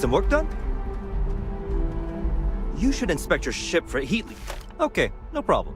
Need some work done? You should inspect your ship for heat leak. Okay, no problem.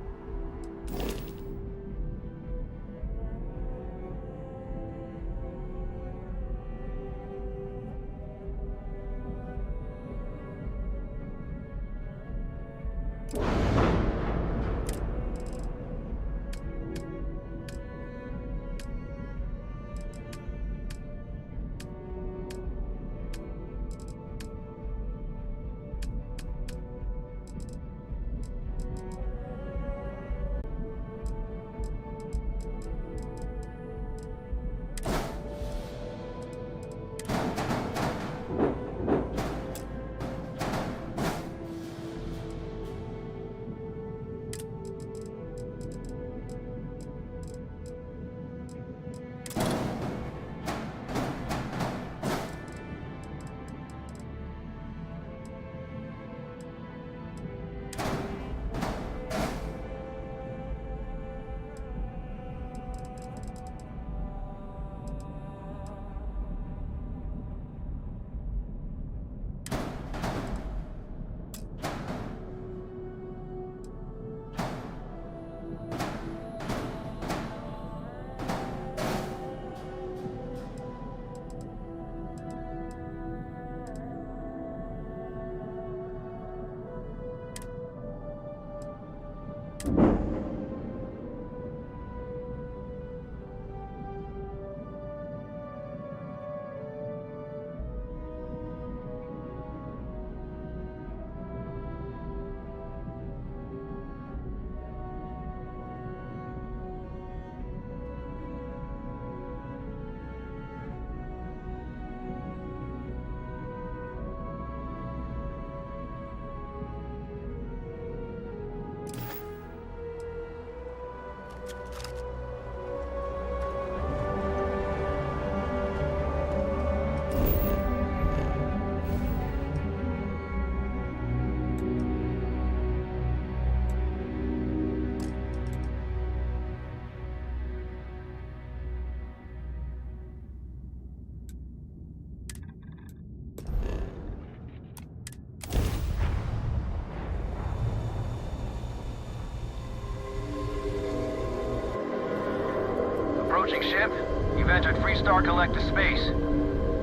Approaching ship. You've entered Freestar Collective space.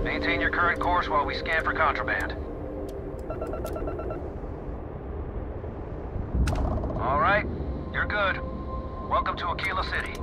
Maintain your current course while we scan for contraband. All right, you're good. Welcome to Aquila City.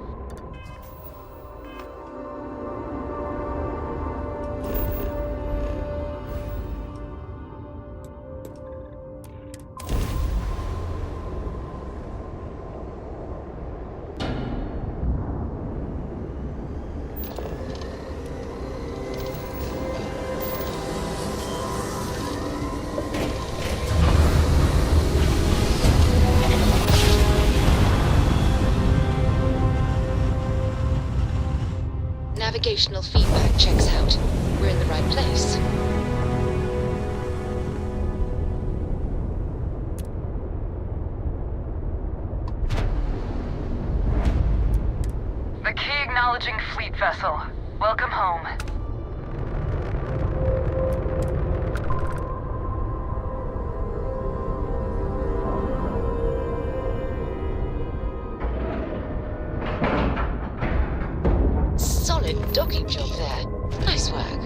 Navigational feedback checks out. We're in the right place. The key acknowledging fleet vessel. Welcome home. Docking job there. Nice work.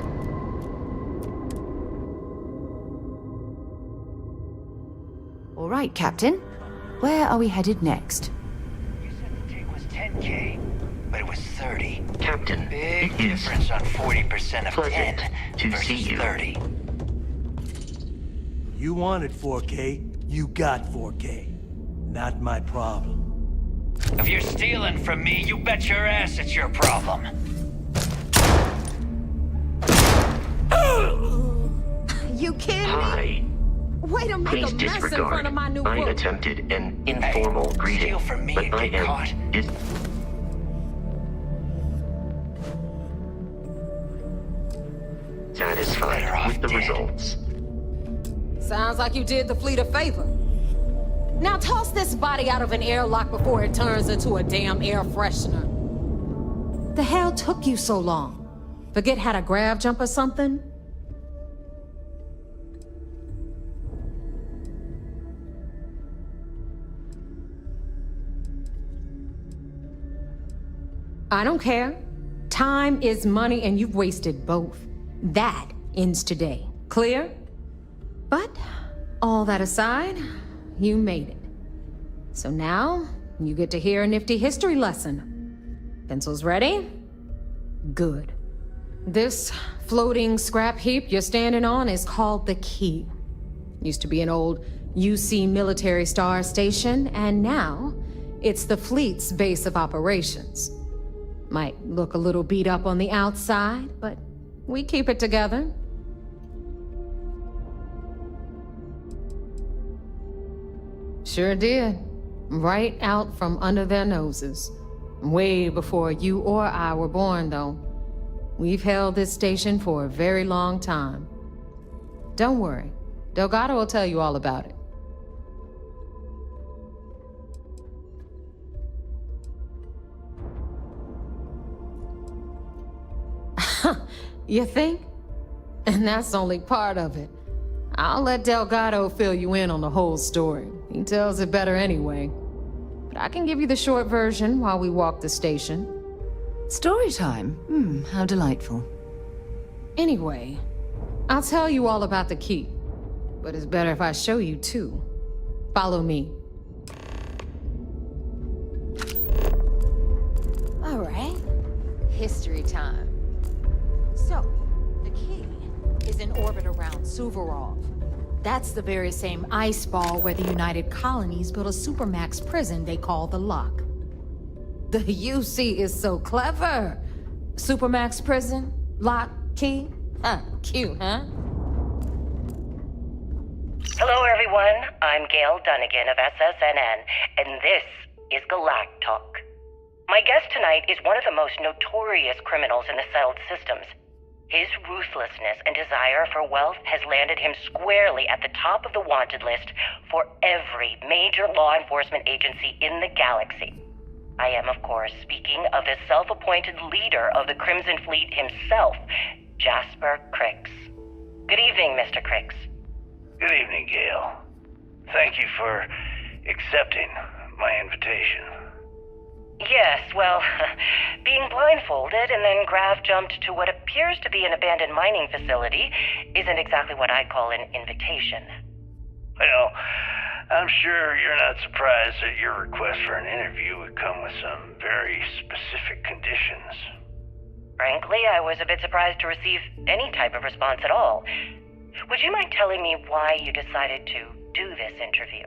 All right, Captain. Where are we headed next? You said the take was 10K, but it was 30. Captain, Big it is difference on 40% of pleasant 10 to versus see you. 30. You wanted 4K, you got 4K. Not my problem. If you're stealing from me, you bet your ass it's your problem. You kidding me? Hi. Way to make Please a mess in disregard. front of my new I book. attempted an informal greeting, steal from me but and I get am caught. satisfied with the results. Sounds like you did the fleet a favor. Now toss this body out of an airlock before it turns into a damn air freshener. The hell took you so long? Forget how to grav jump or something? I don't care. Time is money, and you've wasted both. That ends today. Clear? But, all that aside, you made it. So now, you get to hear a nifty history lesson. Pencils ready? Good. This floating scrap heap you're standing on is called the Key. Used to be an old UC military star station, and now it's the fleet's base of operations. Might look a little beat up on the outside, but we keep it together. Sure did. Right out from under their noses. Way before you or I were born, though. We've held this station for a very long time. Don't worry. Delgado will tell you all about it. You think? And that's only part of it. I'll let Delgado fill you in on the whole story. He tells it better anyway. But I can give you the short version while we walk the station. Story time? How delightful. Anyway, I'll tell you all about the Key. But it's better if I show you too. Follow me. All right. History time. So, the Key is in orbit around Suvorov. That's the very same ice ball where the United Colonies built a supermax prison they call the Lock. The UC is so clever. Supermax prison, Lock, Key. Cute, huh? Hello, everyone. I'm Gail Dunnigan of SSNN, and this is Galactic Talk. My guest tonight is one of the most notorious criminals in the settled systems. His ruthlessness and desire for wealth has landed him squarely at the top of the wanted list for every major law enforcement agency in the galaxy. I am, of course, speaking of the self-appointed leader of the Crimson Fleet himself, Jasper Crix. Good evening, Mr. Crix. Good evening, Gail. Thank you for accepting my invitation. Yes, well, being blindfolded and then Grav jumped to what appears to be an abandoned mining facility isn't exactly what I'd call an invitation. Well, I'm sure you're not surprised that your request for an interview would come with some very specific conditions. Frankly, I was a bit surprised to receive any type of response at all. Would you mind telling me why you decided to do this interview?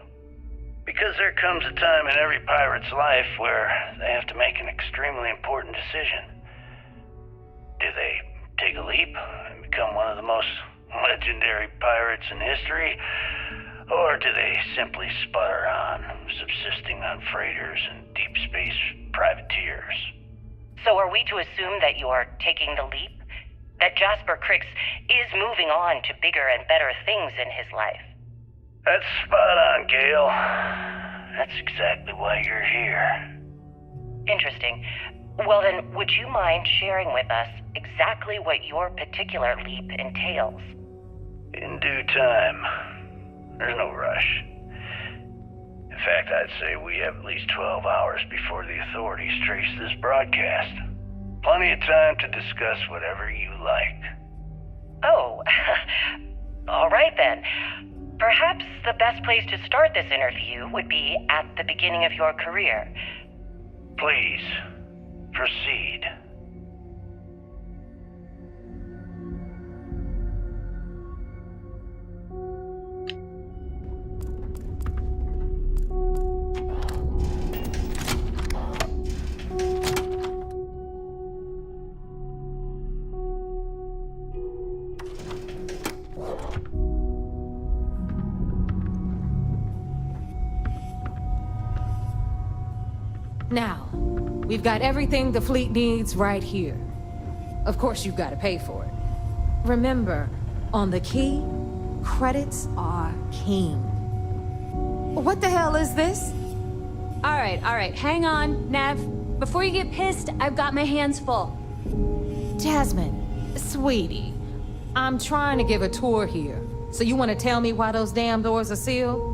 Because there comes a time in every pirate's life where they have to make an extremely important decision. Do they take a leap and become one of the most legendary pirates in history? Or do they simply sputter on, subsisting on freighters and deep space privateers? So are we to assume that you are taking the leap? That Jasper Crix is moving on to bigger and better things in his life? That's spot on, Gail. That's exactly why you're here. Interesting. Well then, would you mind sharing with us exactly what your particular leap entails? In due time. There's no rush. In fact, I'd say we have at least 12 hours before the authorities trace this broadcast. Plenty of time to discuss whatever you like. Oh, all right then. Perhaps the best place to start this interview would be at the beginning of your career. Please, proceed. Now, we've got everything the fleet needs right here. Of course, you've got to pay for it. Remember, on the Key, credits are king. What the hell is this? All right, hang on, Nev. Before you get pissed, I've got my hands full. Jasmine, sweetie, I'm trying to give a tour here. So you want to tell me why those damn doors are sealed?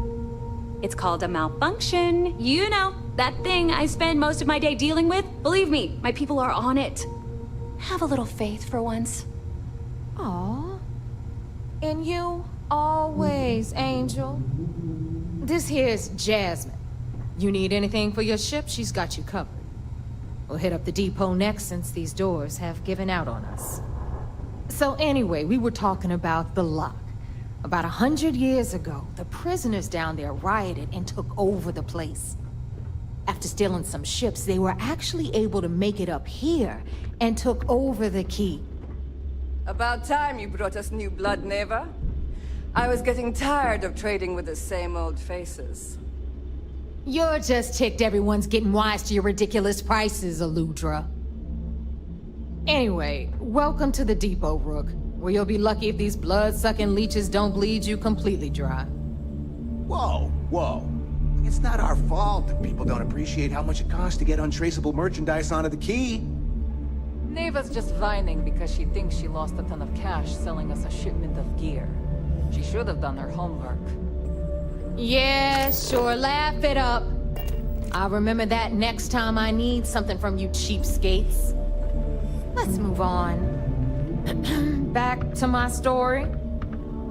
It's called a malfunction, you know. That thing I spend most of my day dealing with, believe me, my people are on it. Have a little faith for once. Aw. And you, always, Angel. This here's Jasmine. You need anything for your ship, she's got you covered. We'll hit up the depot next since these doors have given out on us. So anyway, we were talking about the lock. About 100 years ago, the prisoners down there rioted and took over the place. After stealing some ships, they were actually able to make it up here and took over the key. About time you brought us new blood, Neva. I was getting tired of trading with the same old faces. You're just ticked everyone's getting wise to your ridiculous prices, Aludra. Anyway, welcome to the depot, Rook, where you'll be lucky if these blood-sucking leeches don't bleed you completely dry. Whoa, whoa. It's not our fault that people don't appreciate how much it costs to get untraceable merchandise onto the key. Neva's just whining because she thinks she lost a ton of cash selling us a shipment of gear. She should have done her homework. Yeah, sure, laugh it up. I'll remember that next time I need something from you cheapskates. Let's move on. Back to my story.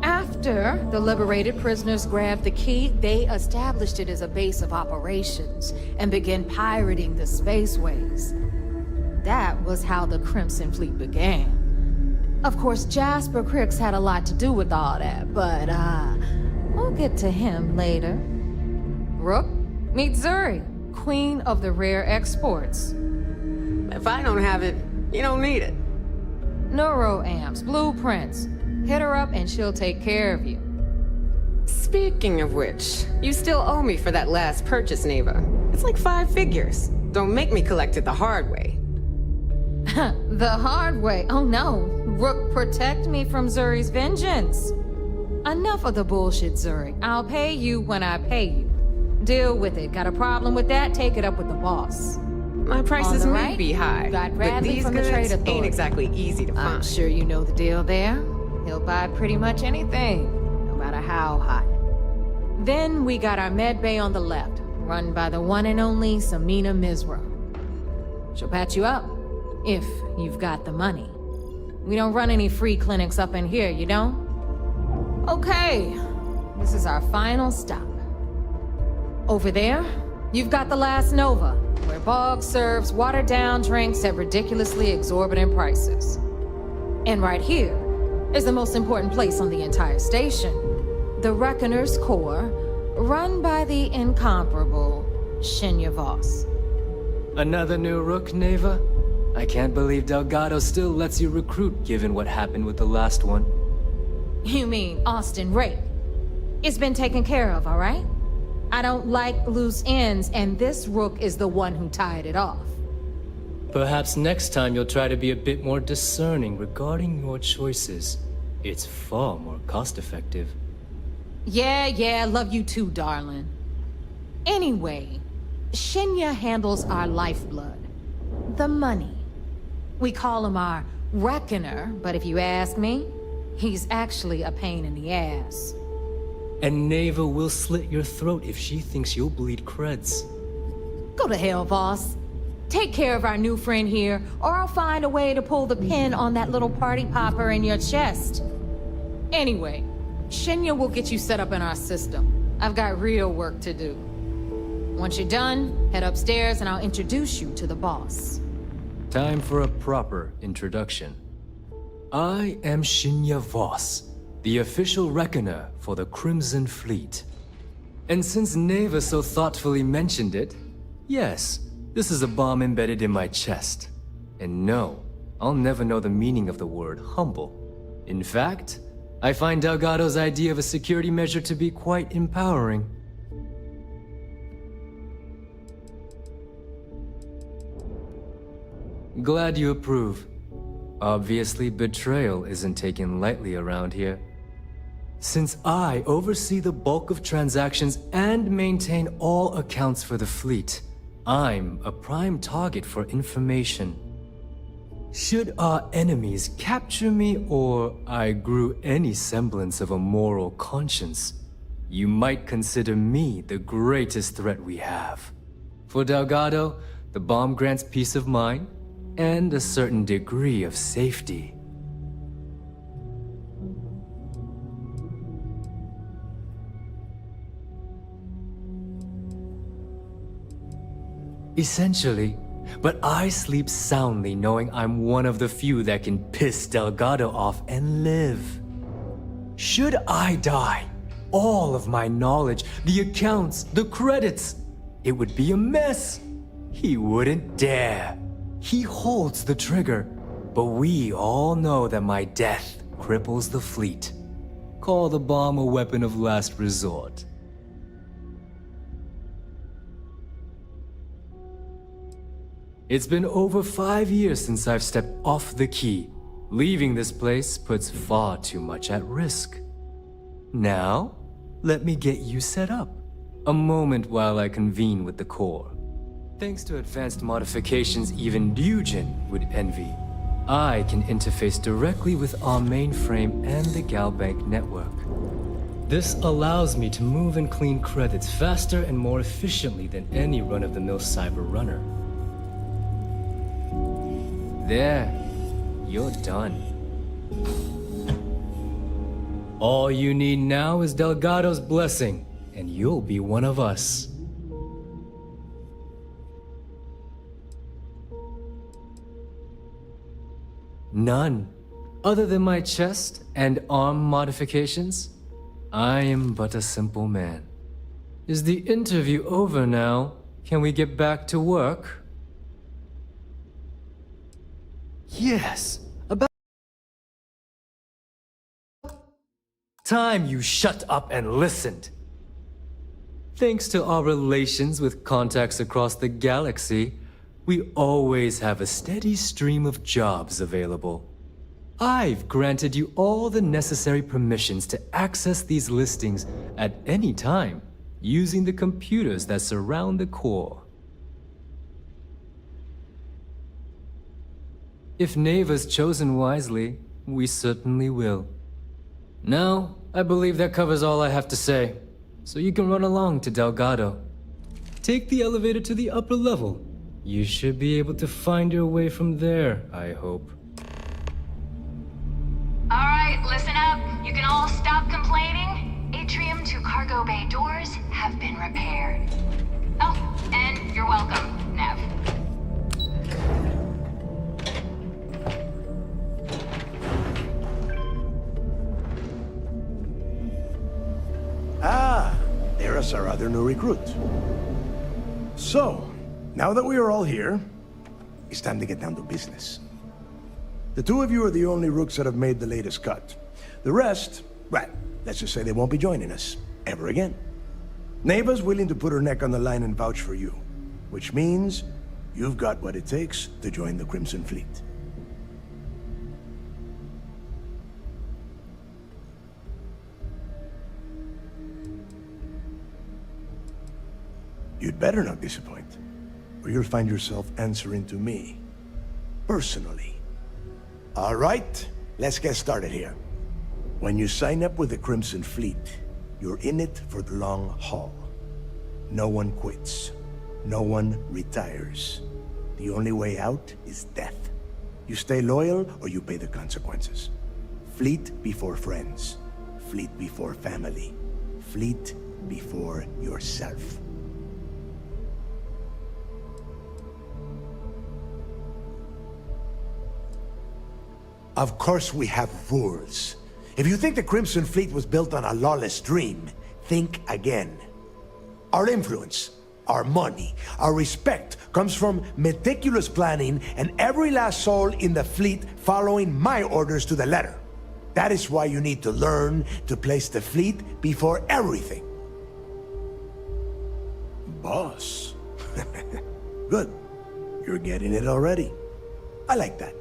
After the liberated prisoners grabbed the key, they established it as a base of operations and began pirating the spaceways. That was how the Crimson Fleet began. Of course, Jasper Cricks had a lot to do with all that, but, we'll get to him later. Rook, meet Zuri, queen of the rare exports. If I don't have it, you don't need it. Neuroamps, blueprints. Hit her up and she'll take care of you. Speaking of which, you still owe me for that last purchase, Neva. It's like 5 figures. Don't make me collect it the hard way. The hard way? Oh no. Rook, protect me from Zuri's vengeance. Enough of the bullshit, Zuri. I'll pay you when I pay you. Deal with it. Got a problem with that? Take it up with the boss. My prices may be high, but these from the Trade goods Authority. ain't exactly easy to find. I'm sure you know the deal there. He'll buy pretty much anything, no matter how hot. Then we got our med bay on the left, run by the one and only Samina Mizra. She'll patch you up, if you've got the money. We don't run any free clinics up in here, you don't? Okay, this is our final stop. Over there, you've got the last Nova, where Bog serves watered-down drinks at ridiculously exorbitant prices. And right here is the most important place on the entire station, the Reckoner's Core, run by the incomparable Shinya Voss. Another new Rook, Neva? I can't believe Delgado still lets you recruit, given what happened with the last one. You mean Austin Rape? It's been taken care of, all right? I don't like loose ends, and this Rook is the one who tied it off. Perhaps next time you'll try to be a bit more discerning regarding your choices. It's far more cost-effective. Yeah, love you too, darling. Anyway, Shinya handles our lifeblood. The money. We call him our Reckoner, but if you ask me, he's actually a pain in the ass. And Neva will slit your throat if she thinks you'll bleed creds. Go to hell, boss. Take care of our new friend here, or I'll find a way to pull the pin on that little party popper in your chest. Anyway, Shinya will get you set up in our system. I've got real work to do. Once you're done, head upstairs and I'll introduce you to the boss. Time for a proper introduction. I am Shinya Voss, the official reckoner for the Crimson Fleet. And since Neva so thoughtfully mentioned it, yes, this is a bomb embedded in my chest. And no, I'll never know the meaning of the word humble. In fact, I find Delgado's idea of a security measure to be quite empowering. Glad you approve. Obviously, betrayal isn't taken lightly around here. Since I oversee the bulk of transactions and maintain all accounts for the fleet, I'm a prime target for information. Should our enemies capture me or I grew any semblance of a moral conscience, you might consider me the greatest threat we have. For Delgado, the bomb grants peace of mind and a certain degree of safety. Essentially, but I sleep soundly knowing I'm one of the few that can piss Delgado off and live. Should I die, all of my knowledge, the accounts, the credits, it would be a mess. He wouldn't dare. He holds the trigger, but we all know that my death cripples the fleet. Call the bomb a weapon of last resort. It's been over 5 years since I've stepped off the key. Leaving this place puts far too much at risk. Now, let me get you set up. A moment while I convene with the core. Thanks to advanced modifications even Dugin would envy, I can interface directly with our mainframe and the Galbank network. This allows me to move and clean credits faster and more efficiently than any run-of-the-mill cyber runner. There, you're done. All you need now is Delgado's blessing, and you'll be one of us. None. Other than my chest and arm modifications, I am but a simple man. Is the interview over now? Can we get back to work? Yes, about time you shut up and listened. Thanks to our relations with contacts across the galaxy, we always have a steady stream of jobs available. I've granted you all the necessary permissions to access these listings at any time, using the computers that surround the core. If Neva's chosen wisely, we certainly will. Now, I believe that covers all I have to say, so you can run along to Delgado. Take the elevator to the upper level. You should be able to find your way from there, I hope. Alright, listen up. You can all stop complaining. Atrium to cargo bay doors have been repaired. Oh, and you're welcome, Nev. Ah, there's our other new recruit. So, now that we are all here, it's time to get down to business. The two of you are the only rooks that have made the latest cut. The rest, well, let's just say they won't be joining us ever again. Neva's willing to put her neck on the line and vouch for you, which means you've got what it takes to join the Crimson Fleet. You'd better not disappoint, or you'll find yourself answering to me, personally. All right, let's get started here. When you sign up with the Crimson Fleet, you're in it for the long haul. No one quits. No one retires. The only way out is death. You stay loyal or you pay the consequences. Fleet before friends. Fleet before family. Fleet before yourself. Of course we have rules. If you think the Crimson Fleet was built on a lawless dream, think again. Our influence, our money, our respect comes from meticulous planning and every last soul in the fleet following my orders to the letter. That is why you need to learn to place the fleet before everything. Boss. Good. You're getting it already. I like that.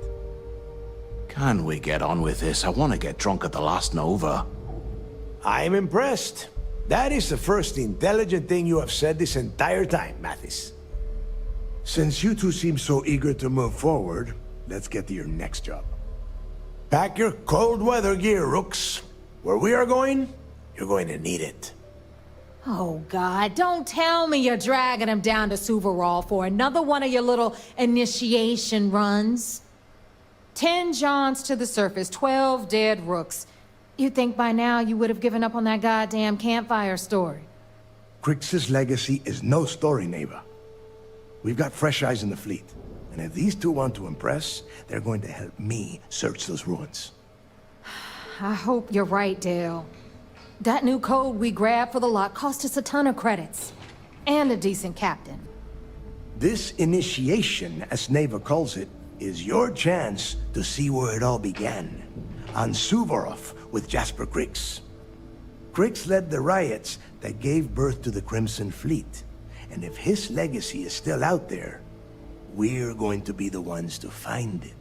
Can we get on with this? I want to get drunk at the last Nova. I'm impressed. That is the first intelligent thing you have said this entire time, Mathis. Since you two seem so eager to move forward, let's get to your next job. Pack your cold weather gear, Rooks. Where we are going, you're going to need it. Oh, God, don't tell me you're dragging him down to Suvorov for another one of your little initiation runs. 10 Johns to the surface, 12 dead rooks. You'd think by now you would have given up on that goddamn campfire story. Crix's legacy is no story, Neva. We've got fresh eyes in the fleet. And if these two want to impress, they're going to help me search those ruins. I hope you're right, Dale. That new code we grabbed for the lot cost us a ton of credits. And a decent captain. This initiation, as Neva calls it, is your chance to see where it all began. On Suvorov with Jasper Crix. Crix led the riots that gave birth to the Crimson Fleet. And if his legacy is still out there, we're going to be the ones to find it.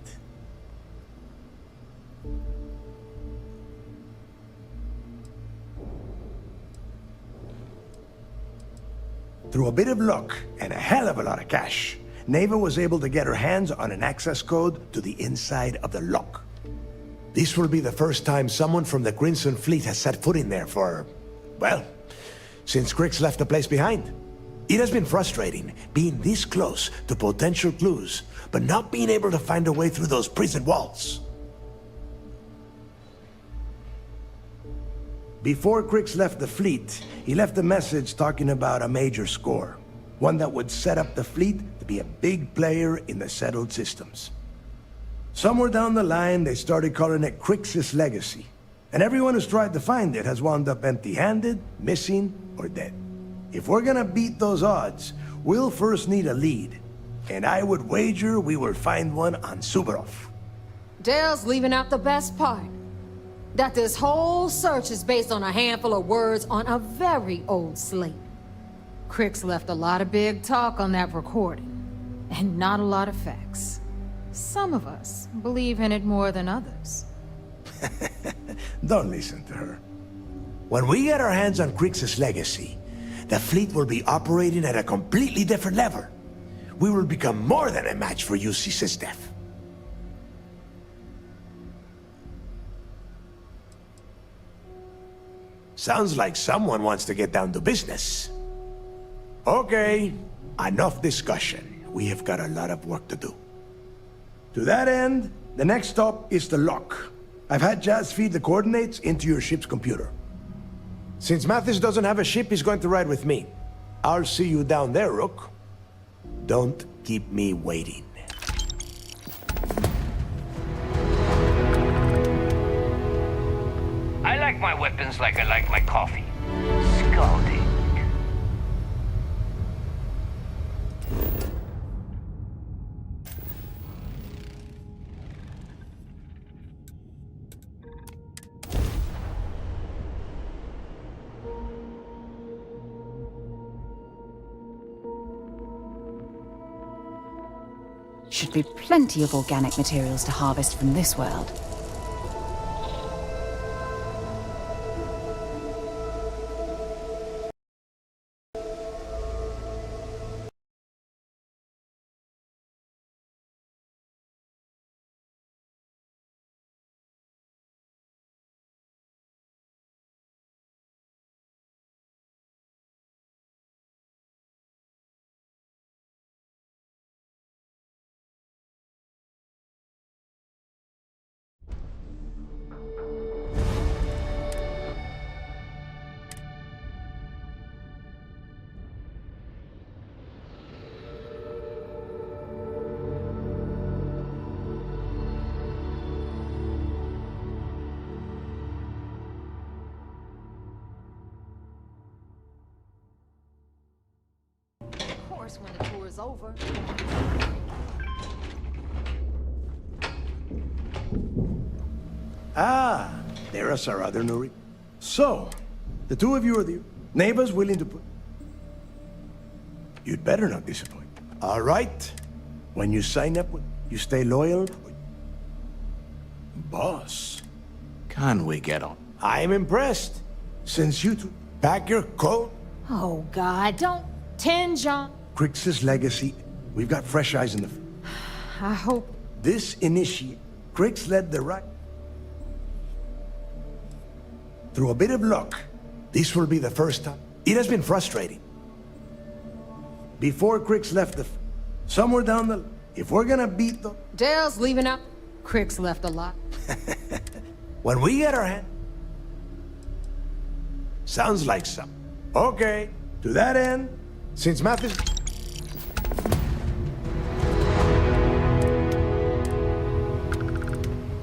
Through a bit of luck and a hell of a lot of cash, Neva was able to get her hands on an access code to the inside of the lock. This will be the first time someone from the Crimson Fleet has set foot in there for, well, since Crix left the place behind. It has been frustrating being this close to potential clues, but not being able to find a way through those prison walls. Before Crix left the fleet, he left a message talking about a major score. One that would set up the fleet to be a big player in the settled systems. Somewhere down the line, they started calling it Crix's legacy. And everyone who's tried to find it has wound up empty-handed, missing, or dead. If we're gonna beat those odds, we'll first need a lead. And I would wager we will find one on Suvorov. Dale's leaving out the best part. That this whole search is based on a handful of words on a very old slate. Crix left a lot of big talk on that recording, and not a lot of facts. Some of us believe in it more than others. Don't listen to her. When we get our hands on Crix's legacy, the fleet will be operating at a completely different level. We will become more than a match for UC Sysdef. Sounds like someone wants to get down to business. Okay, enough discussion. We have got a lot of work to do. To that end, the next stop is the lock. I've had Jazz feed the coordinates into your ship's computer. Since Mathis doesn't have a ship, he's going to ride with me. I'll see you down there, Rook. Don't keep me waiting. I like my weapons like I like my coffee. Scalding. Should be plenty of organic materials to harvest from this world. When the tour is over. Ah, there's our other Nuri. So, the two of you are the neighbors willing to put... You'd better not disappoint. All right. When you sign up, you stay loyal. Boss. Can we get on? I'm impressed. Since you two pack your coat... Oh, God, don't... 10 John... Crix's legacy. We've got fresh eyes in the... I hope... This initiate... Crix led the right... Through a bit of luck, this will be the first time. It has been frustrating. Before Crix left somewhere down the... If we're gonna beat the... Dale's leaving out. Crix left a lot. When we get our hand... Sounds like some. Okay, to that end, since Mathis...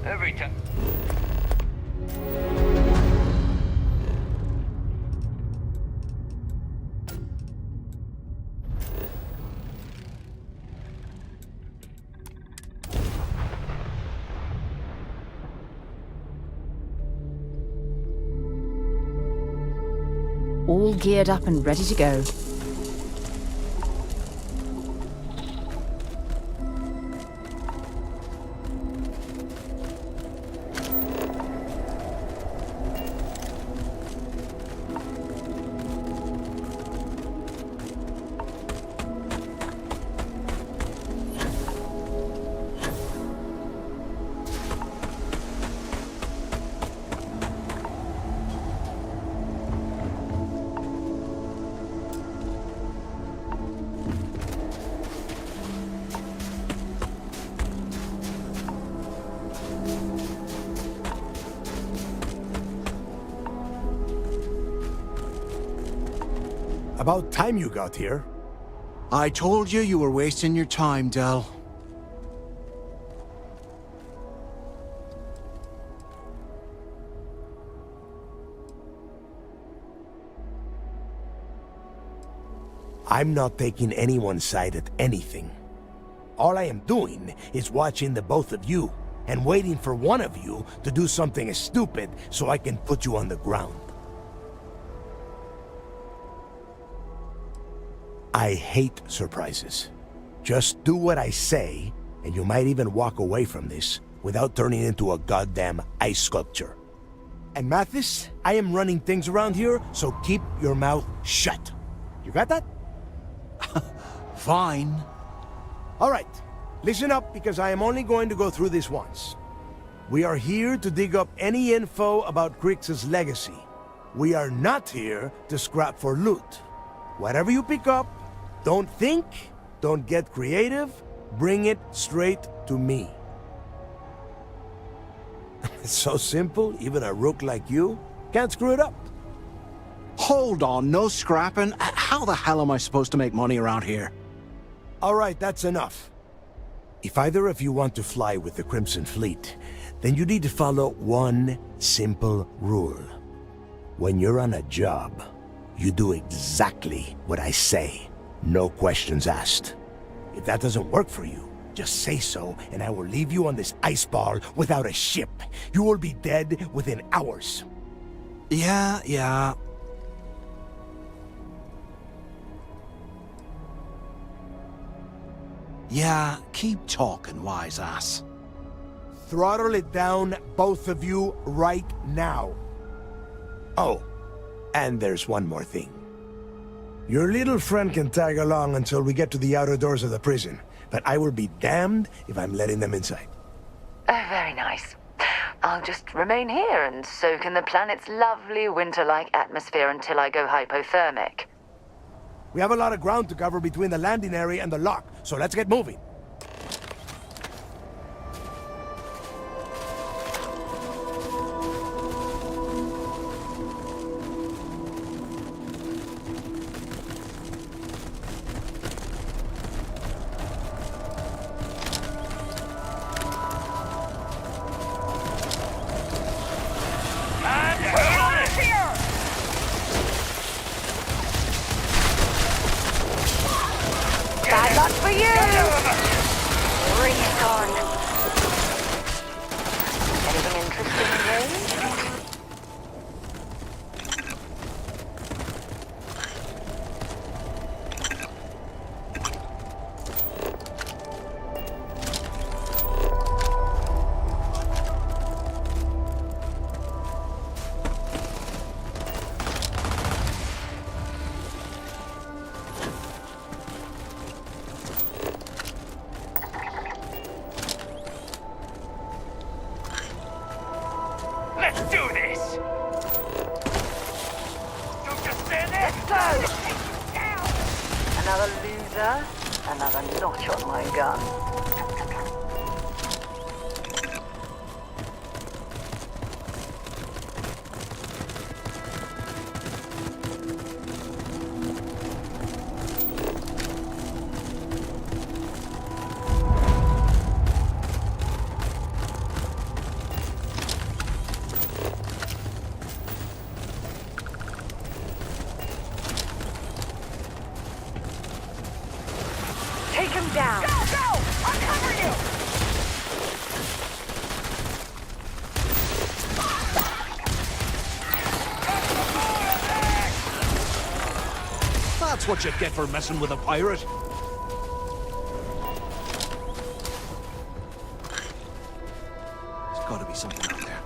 Every time. All geared up and ready to go. About time you got here. I told you you were wasting your time, Del. I'm not taking anyone's side at anything. All I am doing is watching the both of you and waiting for one of you to do something stupid so I can put you on the ground. I hate surprises. Just do what I say, and you might even walk away from this without turning into a goddamn ice sculpture. And Mathis, I am running things around here, so keep your mouth shut. You got that? Fine. All right, listen up because I am only going to go through this once. We are here to dig up any info about Crix's legacy. We are not here to scrap for loot. Whatever you pick up, don't think, don't get creative, bring it straight to me. It's so simple, even a rook like you can't screw it up. Hold on, no scrapping. How the hell am I supposed to make money around here? All right, that's enough. If either of you want to fly with the Crimson Fleet, then you need to follow one simple rule. When you're on a job, you do exactly what I say. No questions asked. If that doesn't work for you, just say so, and I will leave you on this ice ball without a ship. You will be dead within hours. Yeah. Yeah, keep talking, wise ass. Throttle it down, both of you, right now. Oh, and there's one more thing. Your little friend can tag along until we get to the outer doors of the prison, but I will be damned if I'm letting them inside. Oh, very nice. I'll just remain here and soak in the planet's lovely winter-like atmosphere until I go hypothermic. We have a lot of ground to cover between the landing area and the lock, so let's get moving. Bad luck for you! Recon. Anything interesting in range? Let's do this! Don't just stand there! Victor. Another notch on my gun. Take him down. Go, go! I'll cover you! That's what you get for messing with a pirate. There's gotta be something out there.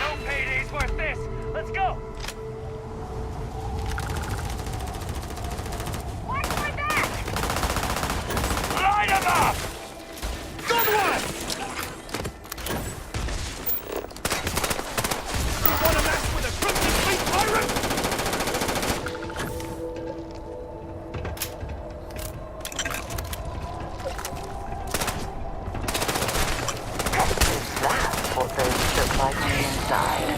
No payday's worth this. Let's go. Watch my back! Line 'em up! Good one! You want to mess with a Crimson Fleet pirate? That's what those look like on the inside.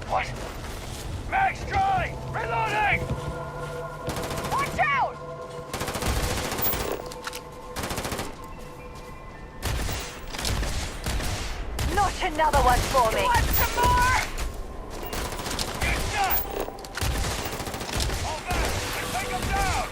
What? Max, try! Reloading! Watch out! Not another one for me. Want some more? Good shot! All back! And take him down!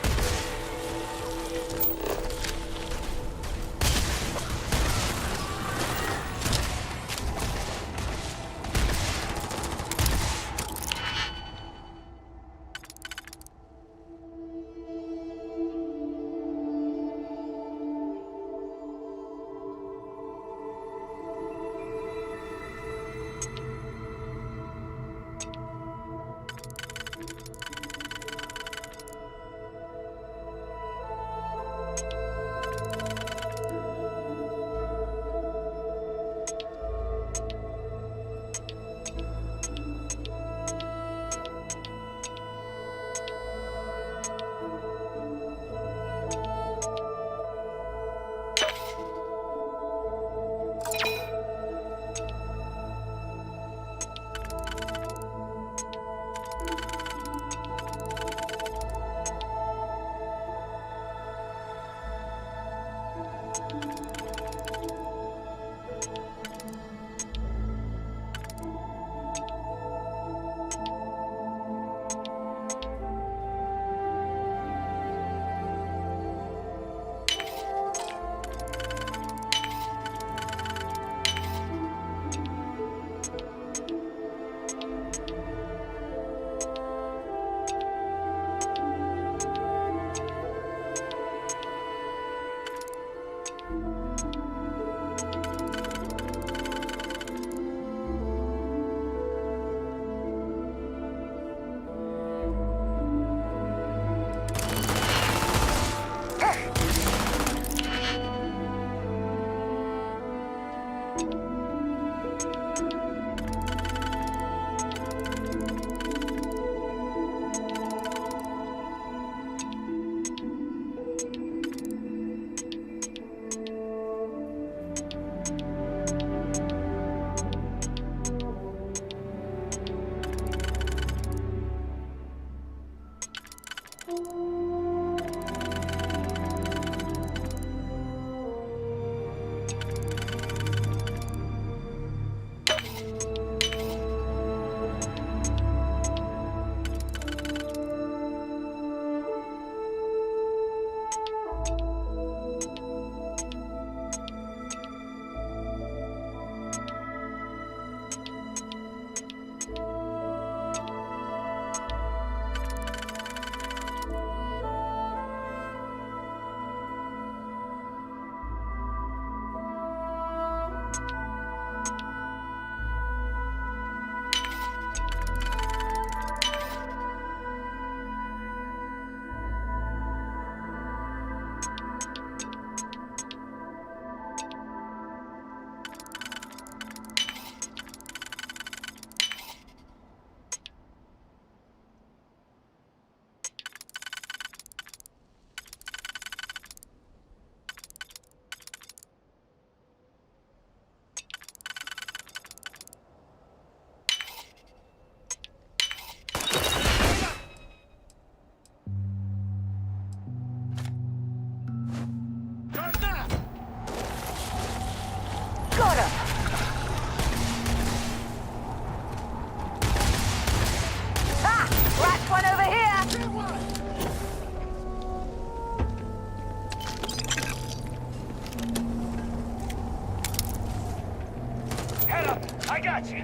I got you.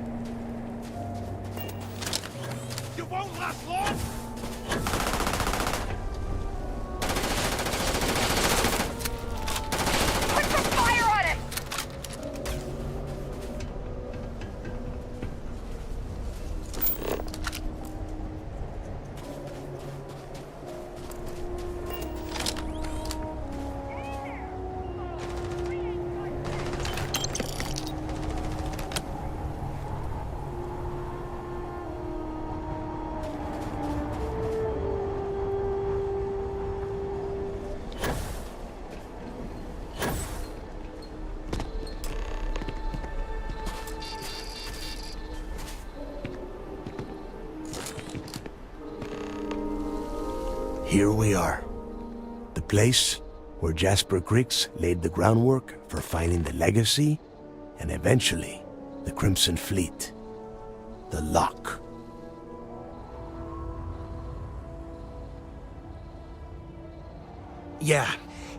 You won't last long. Put some fire on it! Here we are. The place where Jasper Griggs laid the groundwork for finding the legacy and eventually the Crimson Fleet. The lock. Yeah,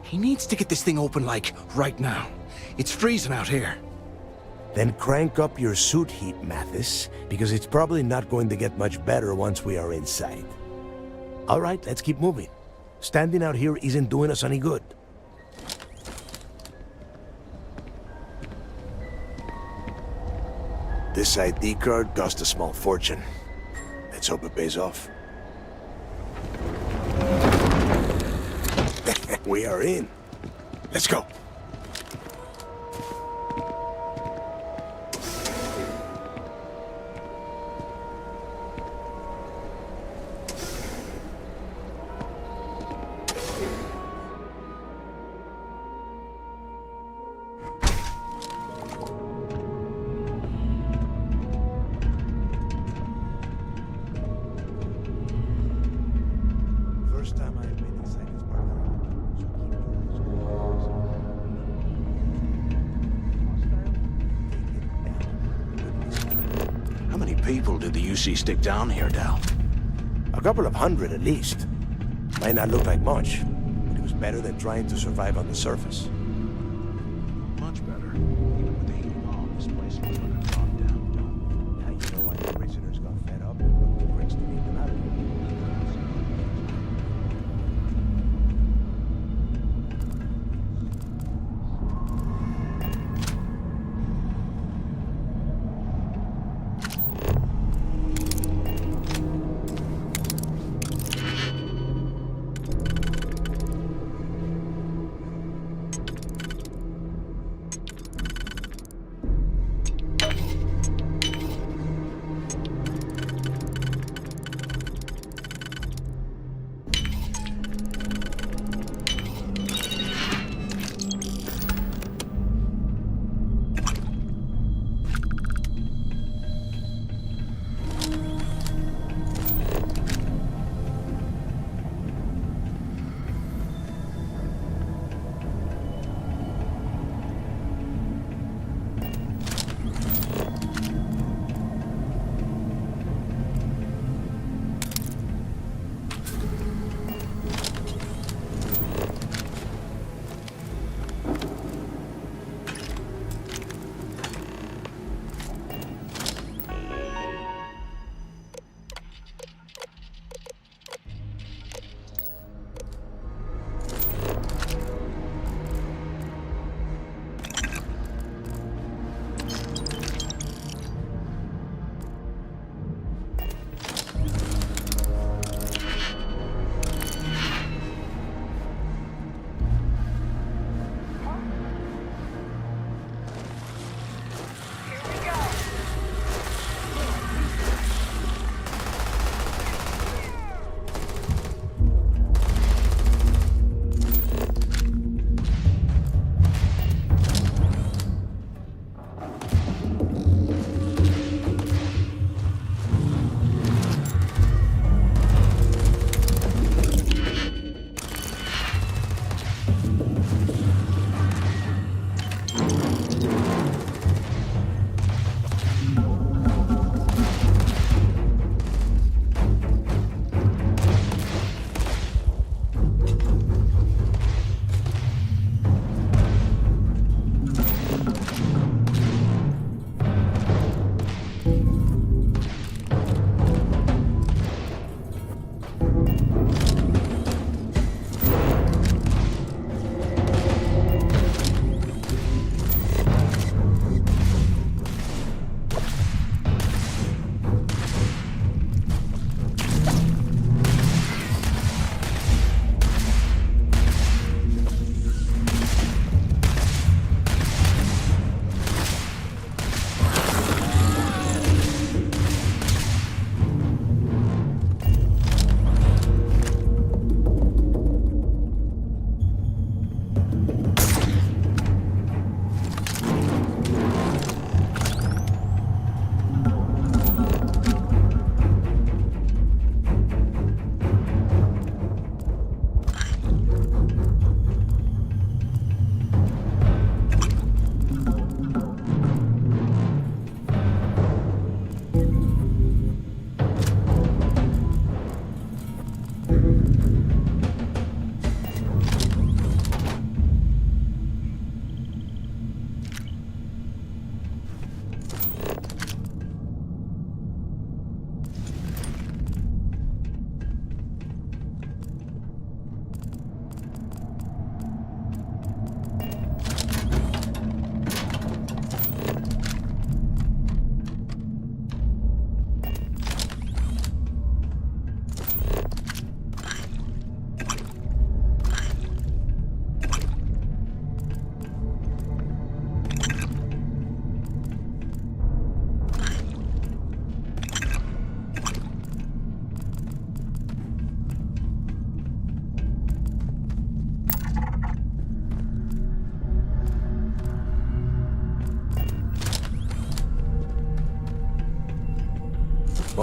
he needs to get this thing open, like, right now. It's freezing out here. Then crank up your suit heat, Mathis, because it's probably not going to get much better once we are inside. All right, let's keep moving. Standing out here isn't doing us any good. This ID card cost a small fortune. Let's hope it pays off. We are in. Let's go. People did the UC stick down here, Dal? A couple of hundred at least. Might not look like much, but it was better than trying to survive on the surface. Much better. Even with the heating on, this place looks like a calm down. Now you know why the prisoners got fed up and looked to Griggs to lead them out of here.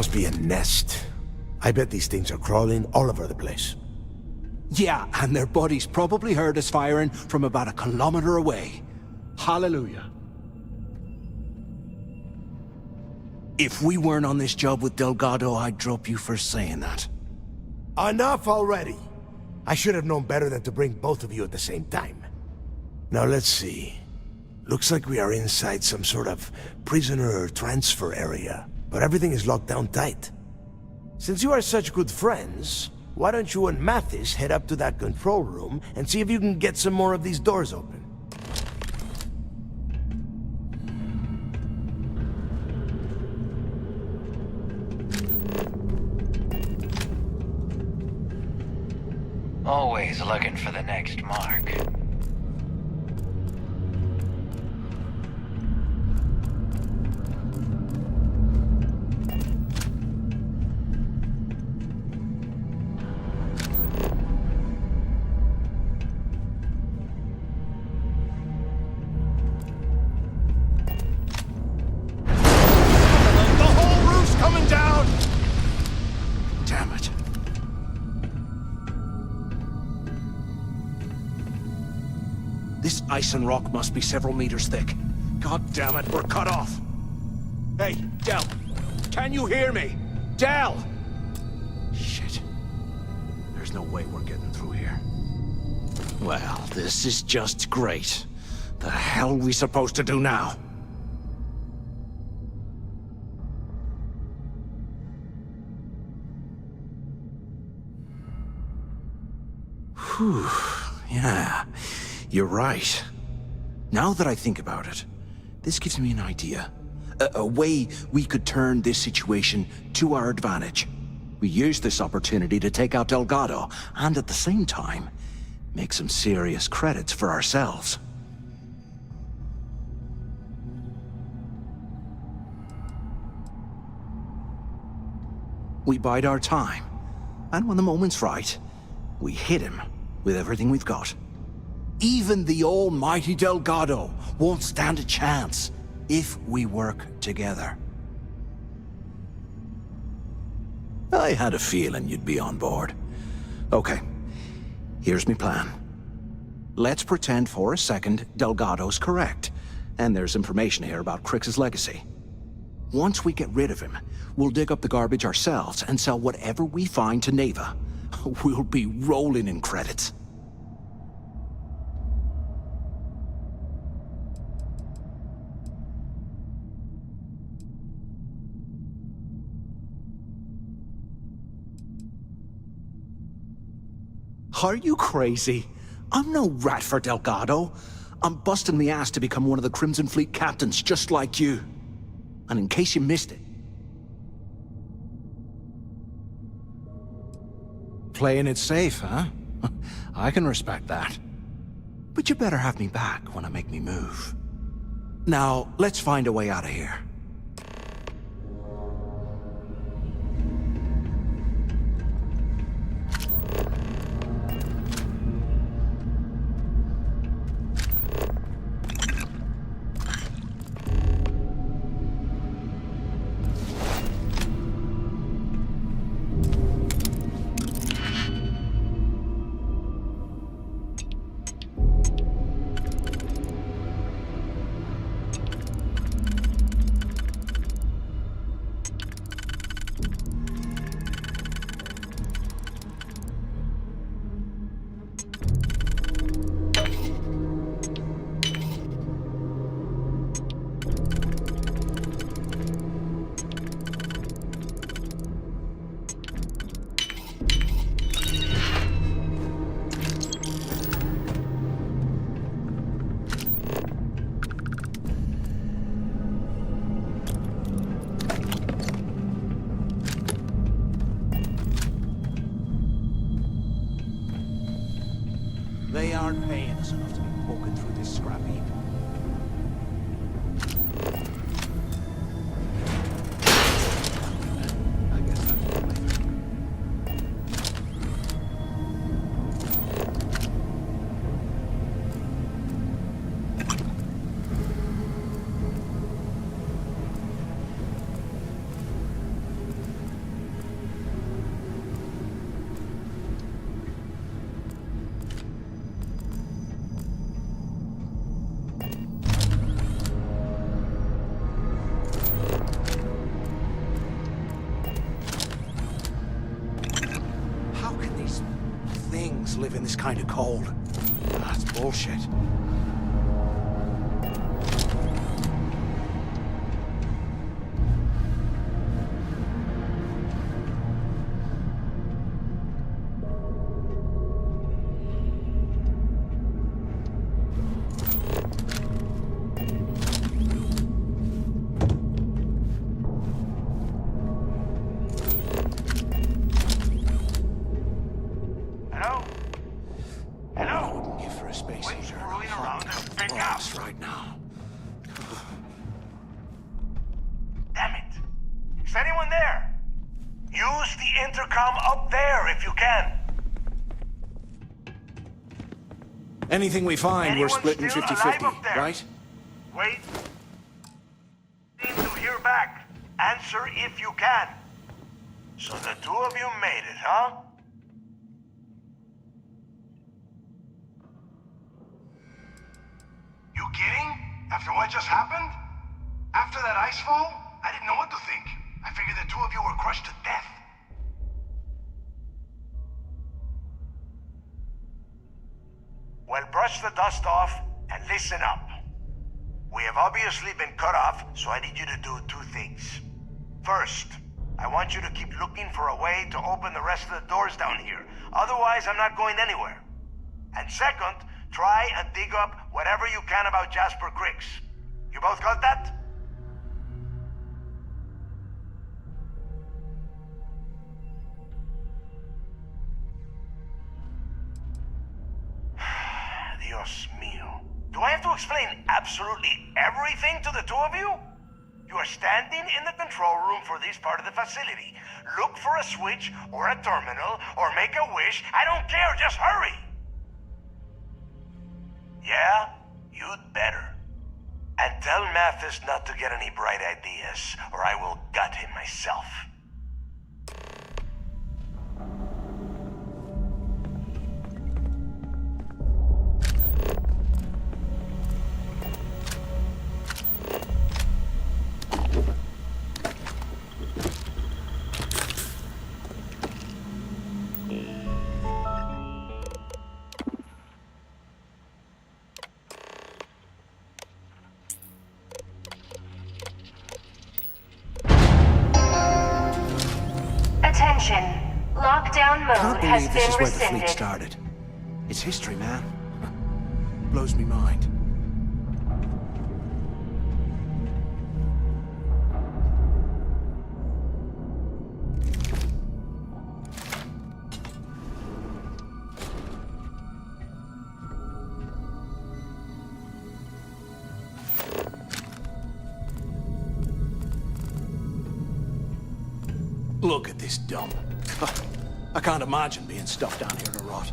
Must be a nest. I bet these things are crawling all over the place. Yeah, and their buddies probably heard us firing from about a kilometer away. Hallelujah. If we weren't on this job with Delgado, I'd drop you for saying that. Enough already! I should have known better than to bring both of you at the same time. Now let's see. Looks like we are inside some sort of prisoner transfer area, but everything is locked down tight. Since you are such good friends, why don't you and Mathis head up to that control room and see if you can get some more of these doors open? Always looking for the next mark. The whole roof's coming down! Damn it. This ice and rock must be several meters thick. God damn it, we're cut off. Hey, Del, can you hear me? Del! Shit. There's no way we're getting through here. Well, this is just great. The hell are we supposed to do now? Whew, yeah. You're right. Now that I think about it, this gives me an idea. A way we could turn this situation to our advantage. We use this opportunity to take out Delgado, and at the same time, make some serious credits for ourselves. We bide our time, and when the moment's right, we hit him with everything we've got. Even the almighty Delgado won't stand a chance if we work together. I had a feeling you'd be on board. Okay, here's my plan. Let's pretend for a second Delgado's correct, and there's information here about Crix's legacy. Once we get rid of him, we'll dig up the garbage ourselves and sell whatever we find to Neva. We'll be rolling in credits. Are you crazy? I'm no rat for Delgado. I'm busting the ass to become one of the Crimson Fleet captains, just like you. And in case you missed it... Playing it safe, huh? I can respect that. But you better have me back when I make me move. Now, let's find a way out of here. They aren't paying us enough to be poking through this scrap heap. I guess that's all later. These things live in this kind of cold. That's bullshit. Right now. Damn it! Is anyone there? Use the intercom up there if you can. Anything we find, Anyone we're splitting still 50-50, alive up there? right? Wait. Need to hear back. Answer if you can. So the two of you made it, huh? You kidding? After what just happened? After that ice fall? I didn't know what to think. I figured the two of you were crushed to death. Well, brush the dust off and listen up. We have obviously been cut off, so I need you to do two things. First, I want you to keep looking for a way to open the rest of the doors down here. Otherwise, I'm not going anywhere. And second, try and dig up whatever you can about Jasper Cricks. You both got that? Dios mío. Do I have to explain absolutely everything to the two of you? You are standing in the control room for this part of the facility. Look for a switch or a terminal or make a wish. I don't care, just hurry! Yeah? You'd better. And tell Mathis not to get any bright ideas, or I will gut him myself. Attention. Lockdown I can't mode has believe this is been where the fleet rescinded. started. It's history, man. Blows me mind. Look at this dump. I can't imagine being stuck down here to rot.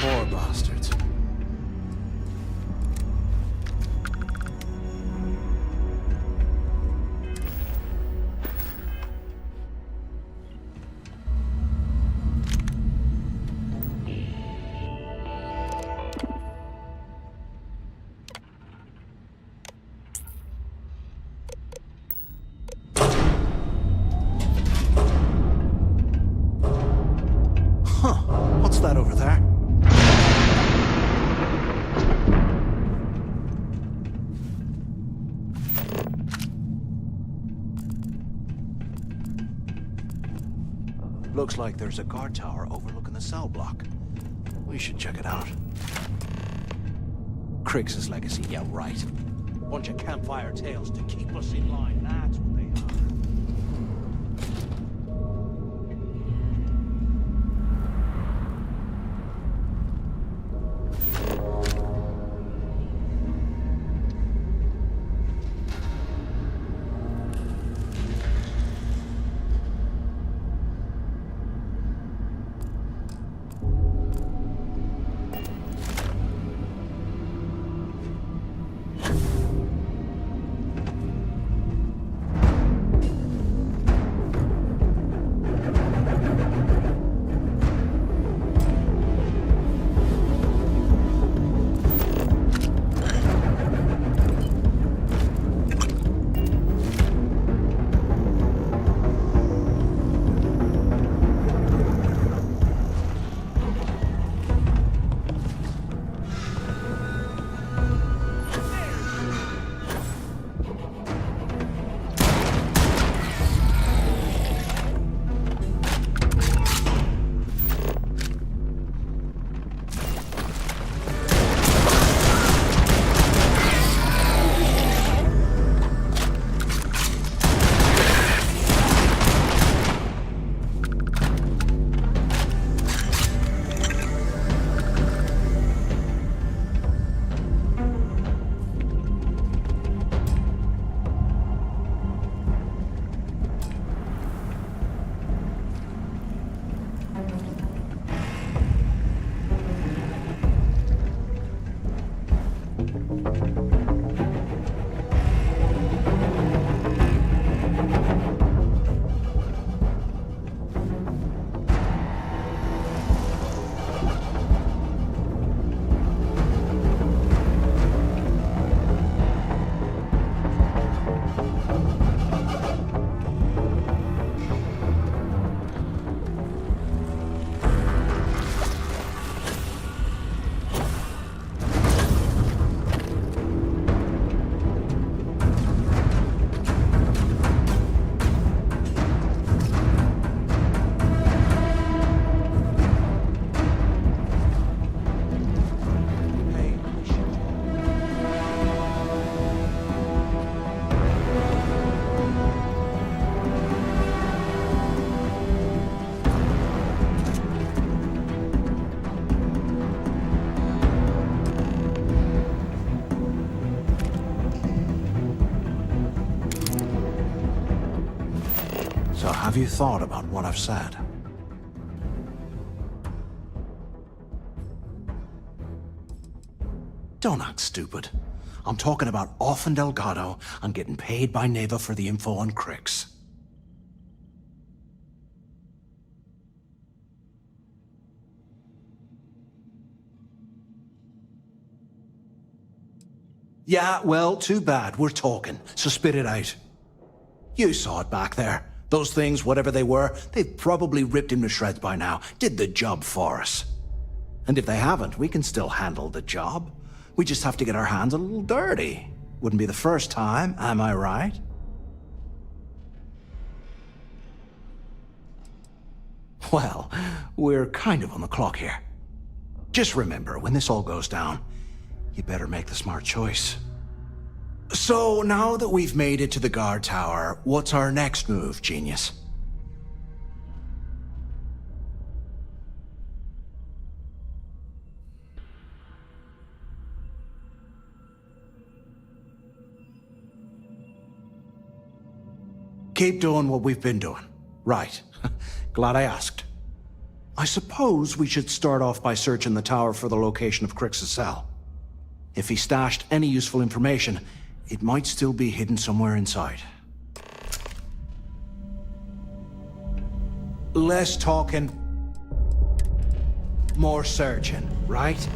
Poor bastards. Huh, what's that over there? Looks like there's a guard tower overlooking the cell block. We should check it out. Crix's legacy, yeah, right. Bunch of campfire tales to keep us in line, that's what they are. So have you thought about what I've said? Don't act stupid. I'm talking about off in Delgado and getting paid by Neva for the info on Crix. Yeah, well, too bad. We're talking, so spit it out. You saw it back there. Those things, whatever they were, they've probably ripped him to shreds by now. Did the job for us. And if they haven't, we can still handle the job. We just have to get our hands a little dirty. Wouldn't be the first time, am I right? Well, we're kind of on the clock here. Just remember, when this all goes down, you better make the smart choice. So, now that we've made it to the guard tower, what's our next move, genius? Keep doing what we've been doing. Right. Glad I asked. I suppose we should start off by searching the tower for the location of Crix's cell. If he stashed any useful information, it might still be hidden somewhere inside. Less talking, more searching, right?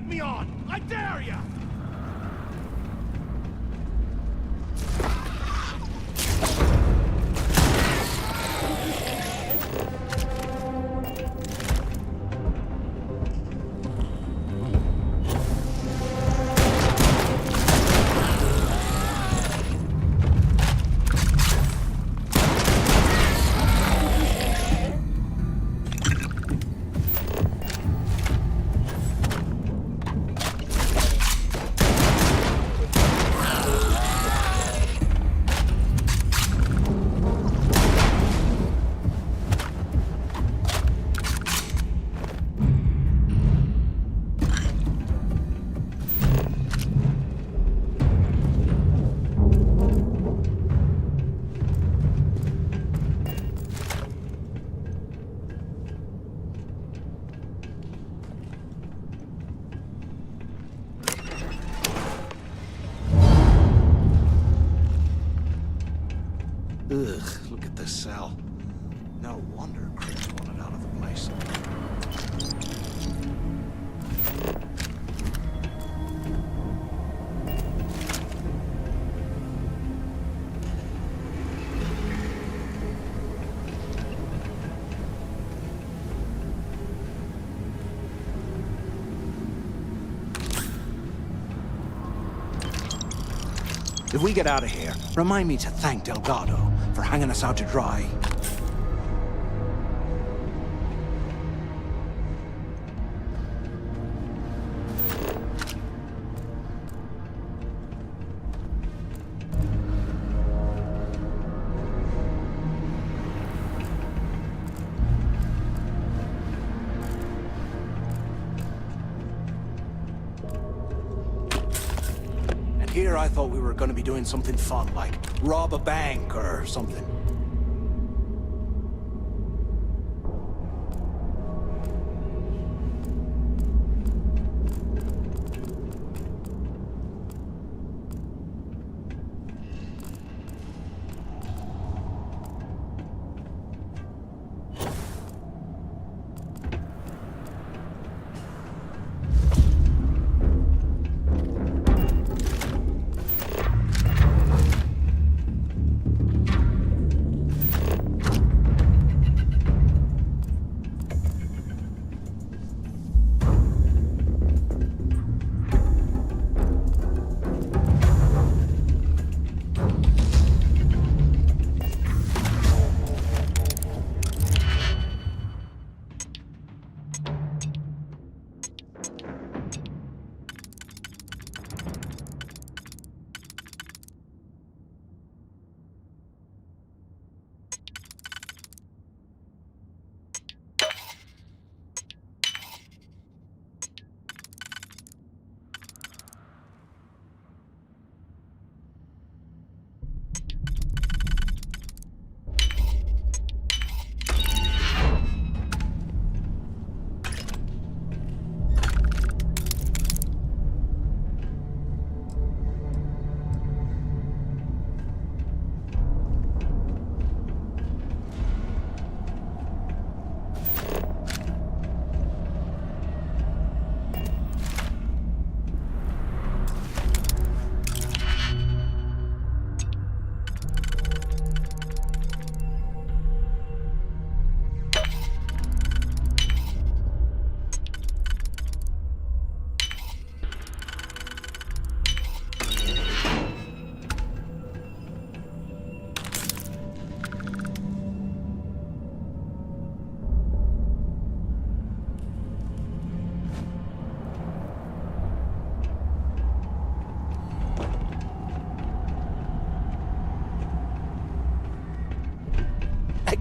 Take me on! I dare ya! Ugh, look at this cell. No wonder Chris wanted out of the place. If we get out of here, remind me to thank Delgado for hanging us out to dry. Here I thought we were going to be doing something fun, like rob a bank or something.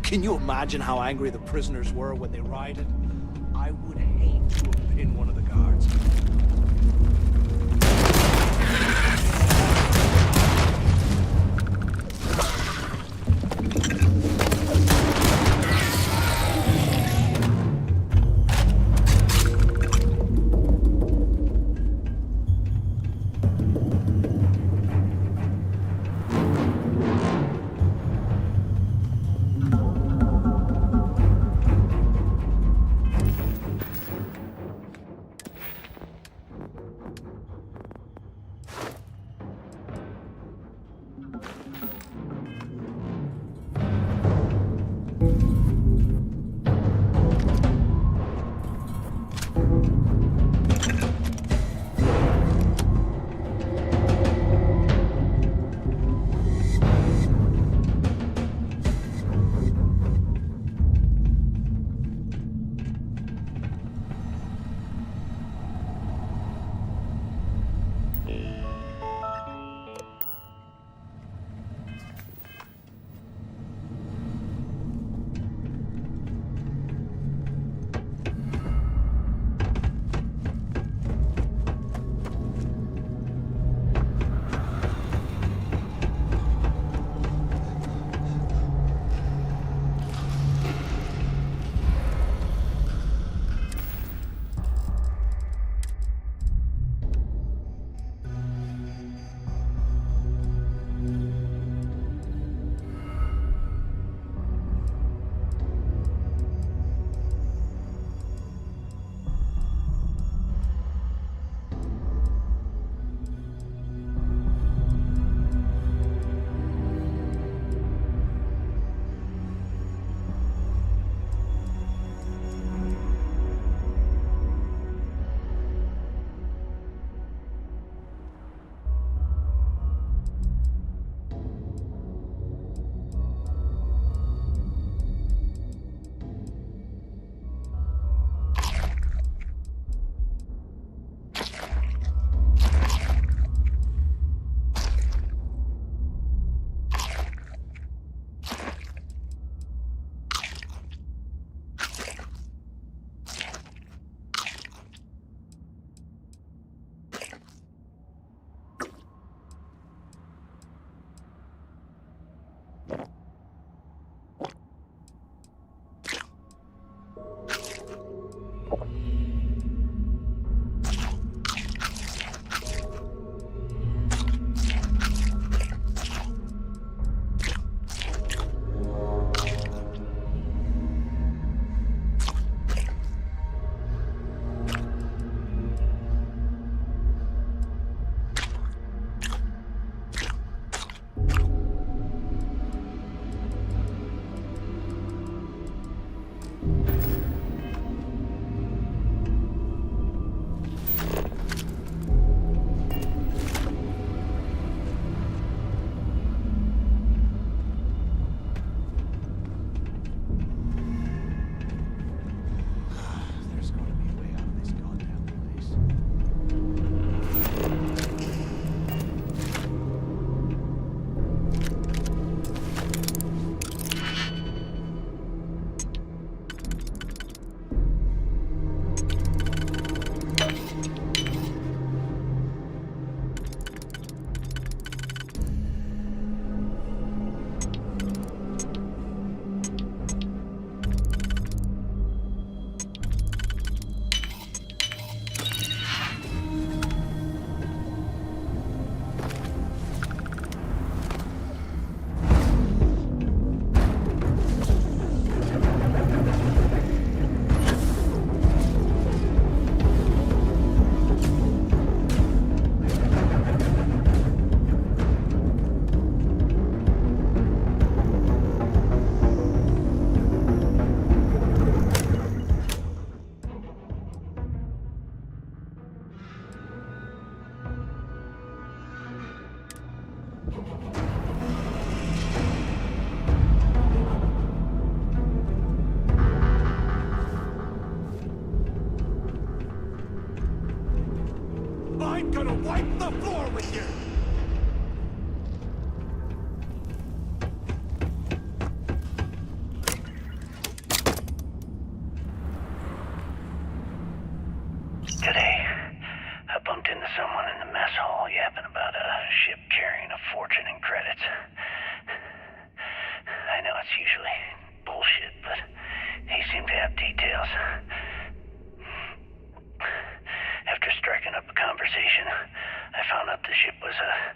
Can you imagine how angry the prisoners were when they rioted? I would hate to have been one of the guards. I'm gonna wipe the floor with you! Today, I bumped into someone in the mess hall yapping about a ship carrying a fortune in credits. I know it's usually bullshit, but he seemed to have details. After striking up a conversation, I found out the ship was a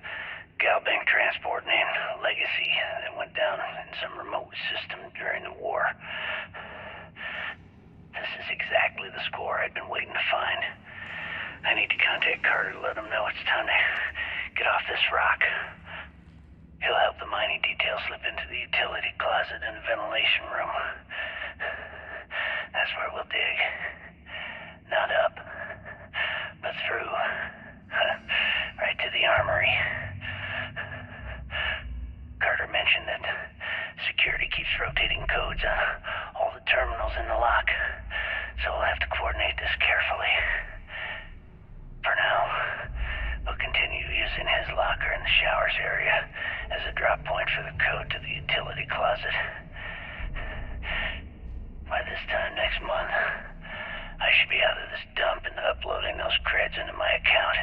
Galbank transport named Legacy that went down in some remote system during the war. This is exactly the score I'd been waiting to find. I need to contact Carter to let him know it's time to get off this rock. He'll help the mining detail slip into the utility closet in the ventilation room. That's where we'll dig. Not up, but through. Right to the armory. Carter mentioned that security keeps rotating codes on all the terminals in the lock, so we'll have to coordinate this carefully. For now, we'll continue using his locker in the showers area as a drop point for the code to the utility closet. By this time next month, I should be out of this dump and uploading those creds into my account.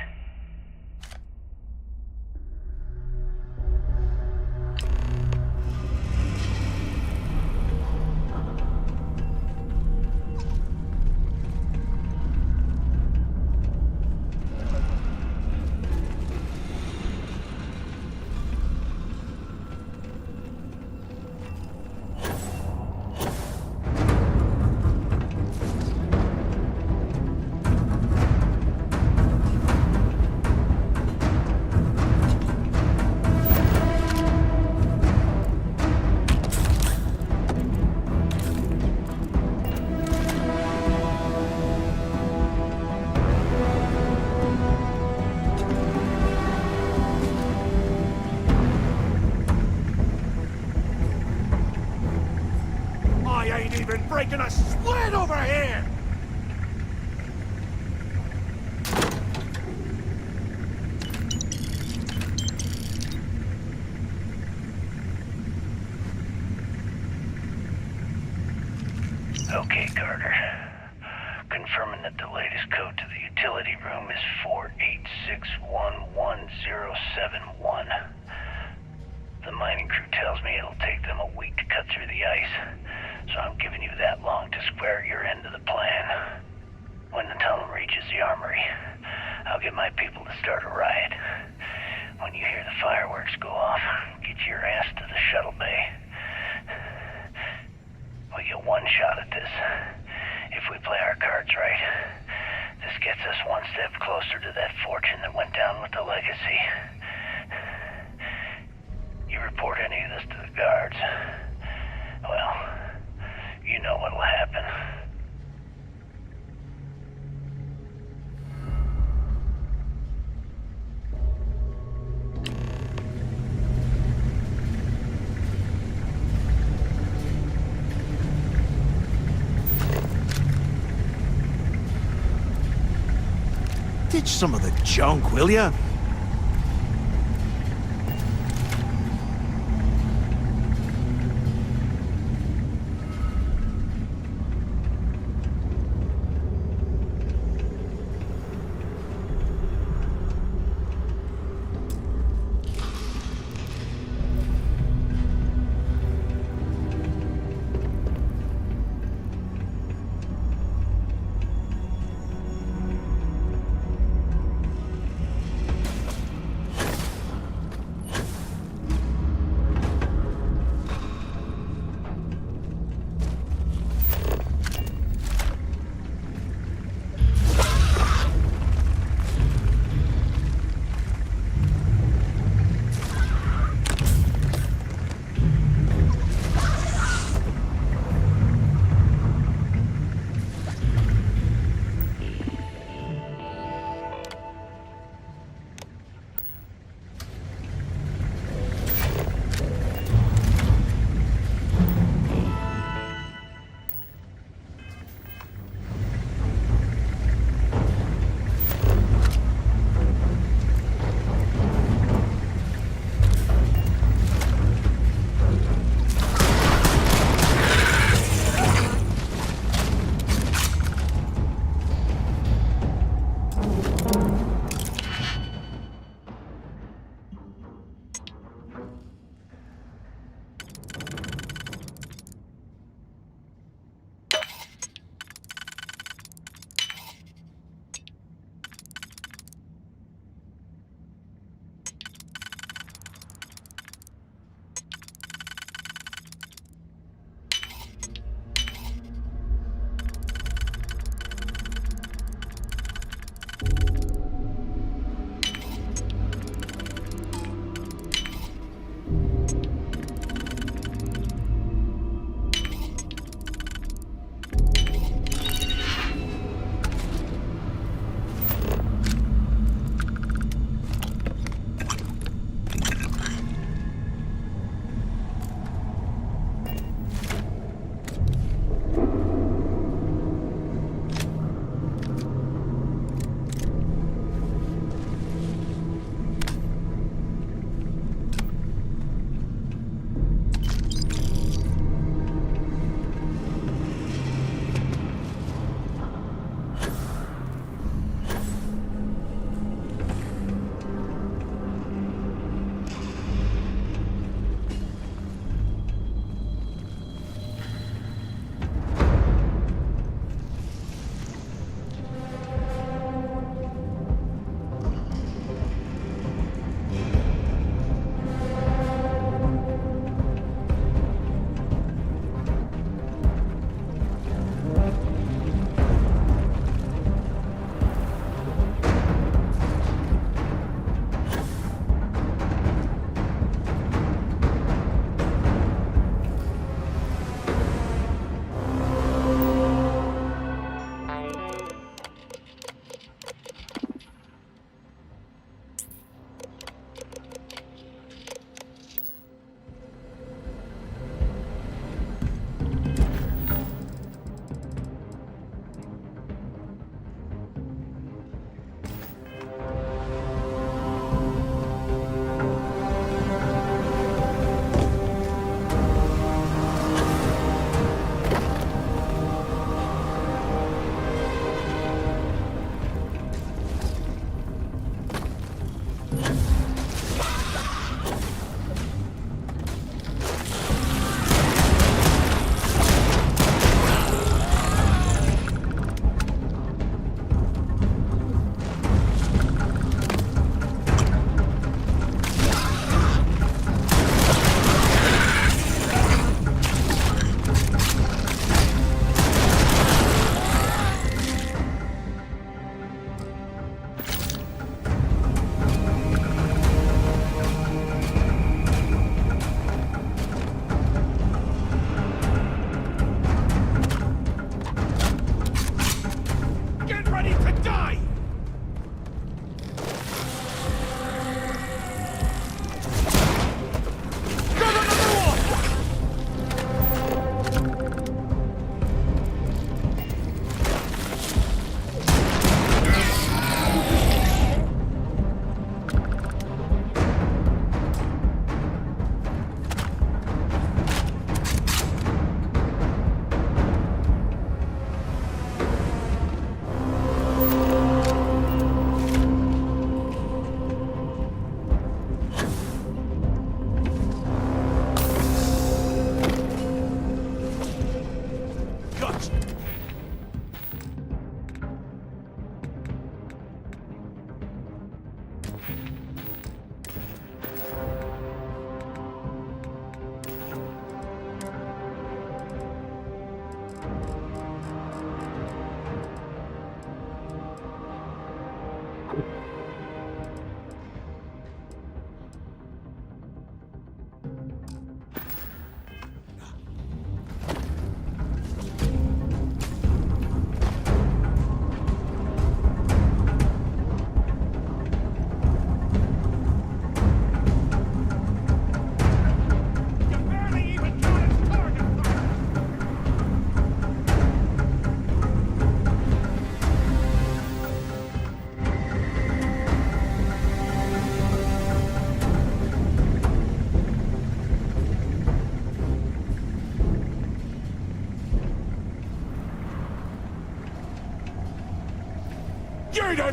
Even breaking a sweat over here! Okay, Carter. Confirming that the latest code to the utility room is 486111071. The mining crew tells me it'll take them a week to cut through the ice, so I'm giving you that long to square your end of the plan. When the tunnel reaches the armory, I'll get my people to start a riot. When you hear the fireworks go off, get your ass to the shuttle bay. We get one shot at this. If we play our cards right, this gets us one step closer to that fortune that went down with the Legacy. You report any of this to the guards, well, you know what'll happen. Ditch some of the junk, will ya?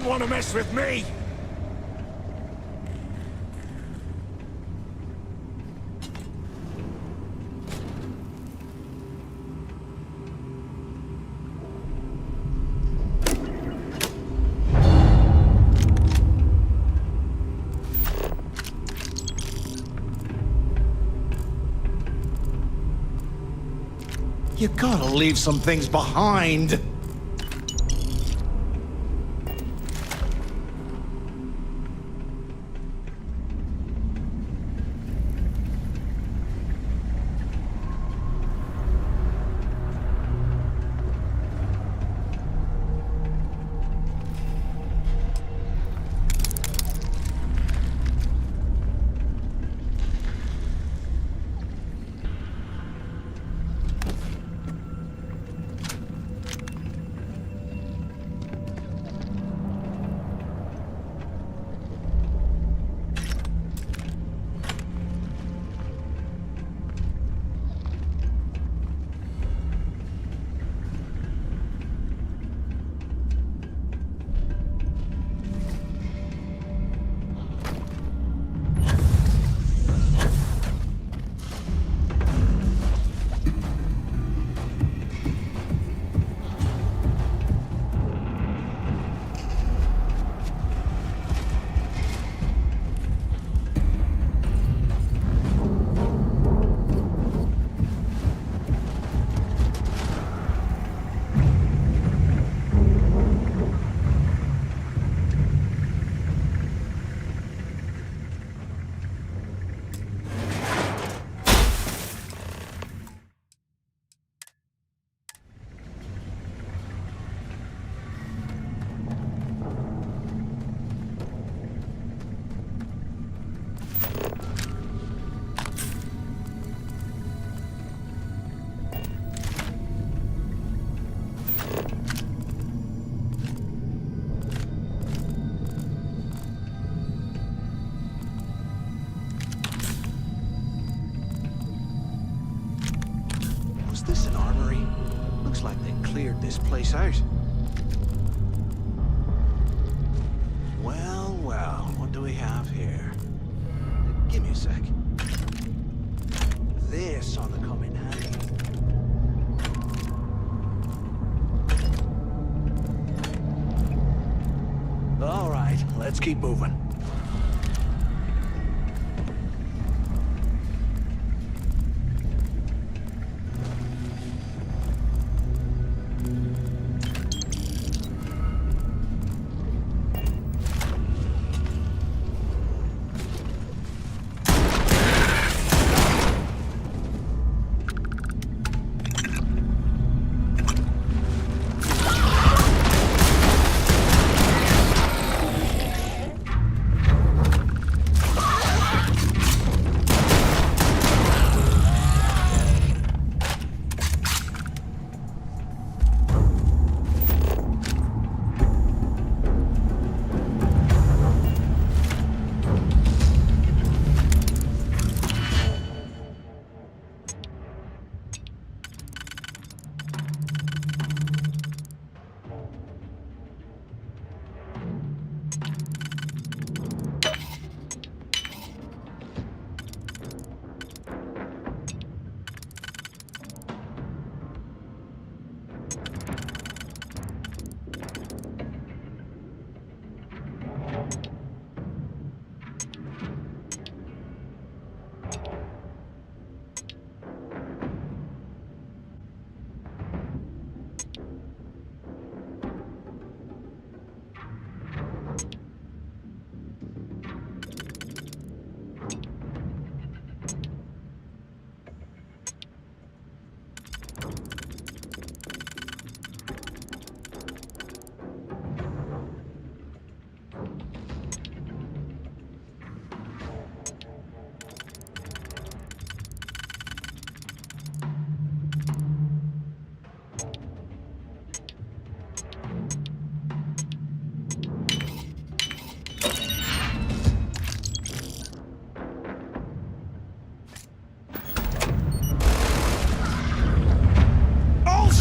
wouldn't want to mess with me! You gotta leave some things behind. Was this an armory? Looks like they cleared this place out. Well, well, what do we have here? Give me a sec. This ought to come in handy. All right, let's keep moving.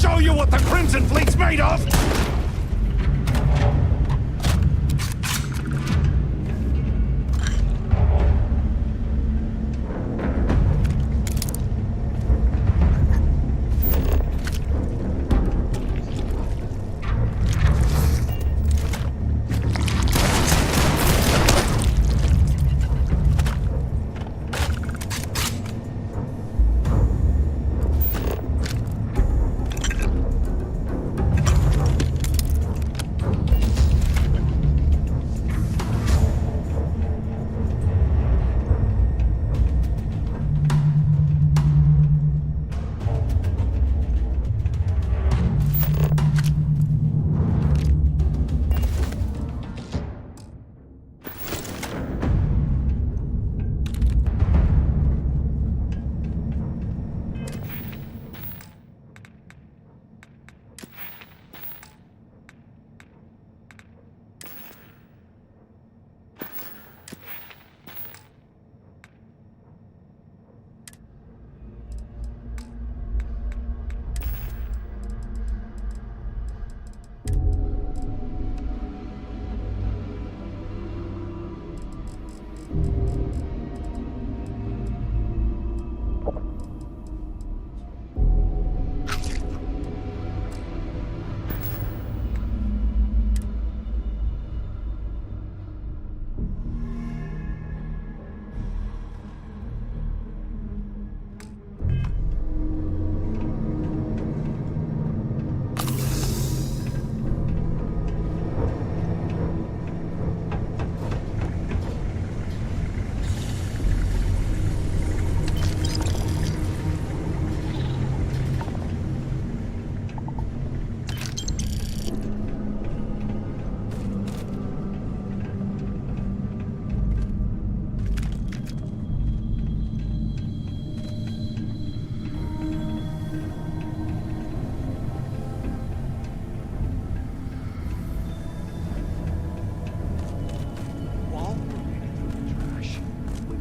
Show you what the Crimson Fleet's made of!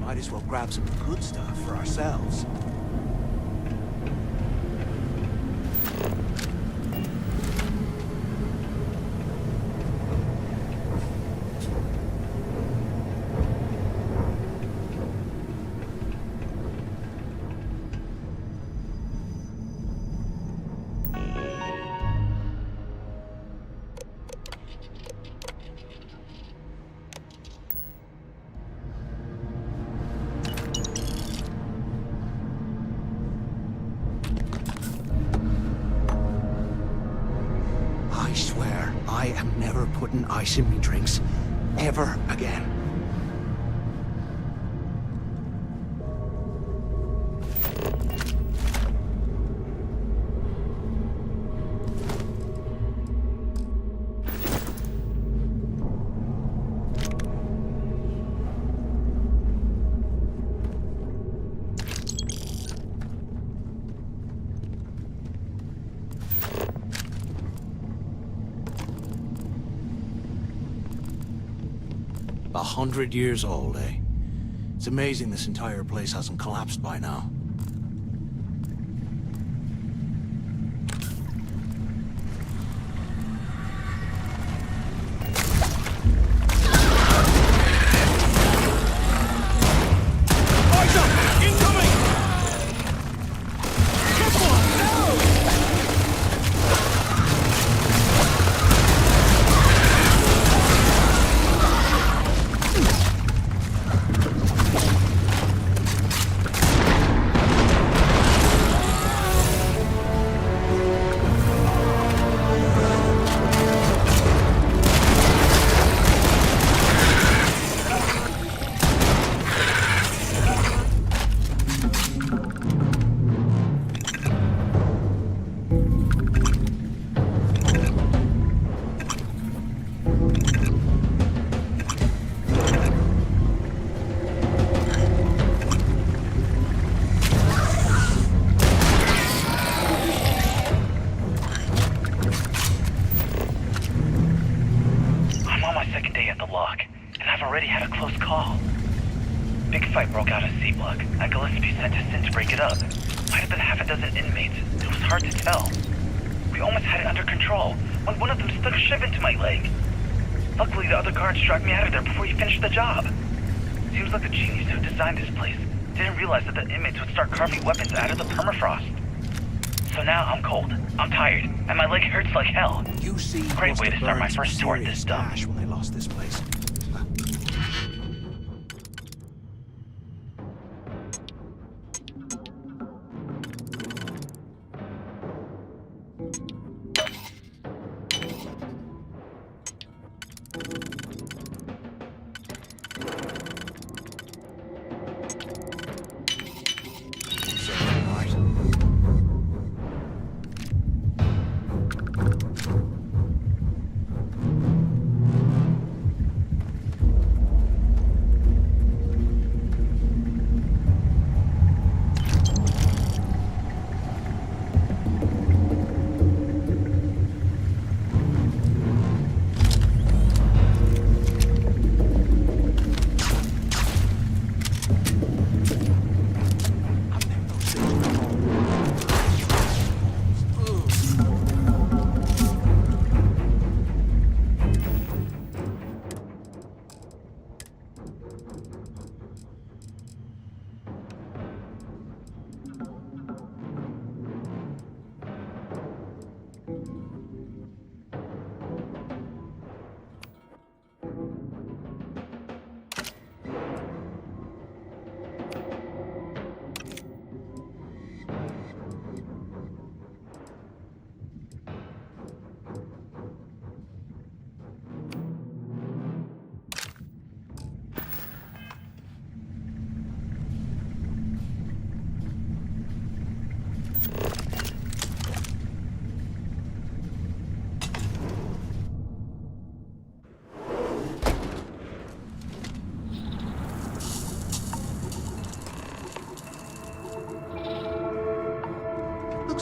Might as well grab some good stuff for ourselves. I swear, I am never putting ice in me drinks. Ever again. A 100 years old, eh? It's amazing this entire place hasn't collapsed by now. Struck me out of there before you finished the job. Seems like the genius who designed this place didn't realize that the inmates would start carving weapons out of the permafrost. So now I'm cold, I'm tired, and my leg hurts like hell. You see, great way to start my first tour at this dump. When they lost this place.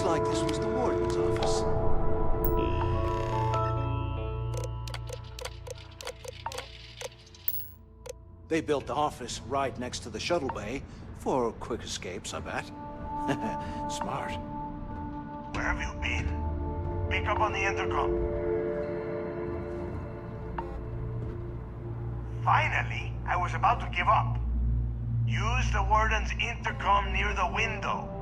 Like this was the warden's office. They built the office right next to the shuttle bay for quick escapes, I bet. Smart. Where have you been? Pick up on the intercom. Finally, I was about to give up. Use the warden's intercom near the window.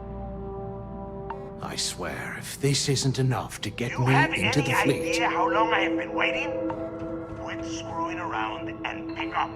I swear, if this isn't enough to get You me have into any the fleet... idea how long I have been waiting? Quit screwing around and pick up.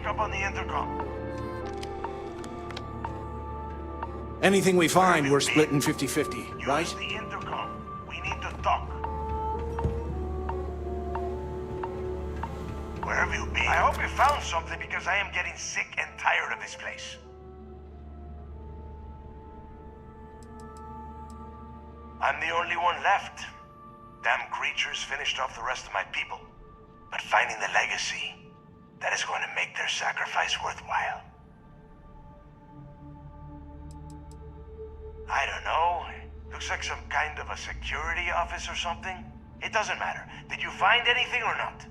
speak up on the intercom. Anything we find, we're splitting 50-50, right? Use the intercom. We need to talk. Where have you been? I hope you found something because I am getting sick and tired of this place. I'm the only one left. Damn creatures finished off the rest of my people. But finding the legacy, that is going to make their sacrifice worthwhile. I don't know. Looks like some kind of a security office or something. It doesn't matter. Did you find anything or not?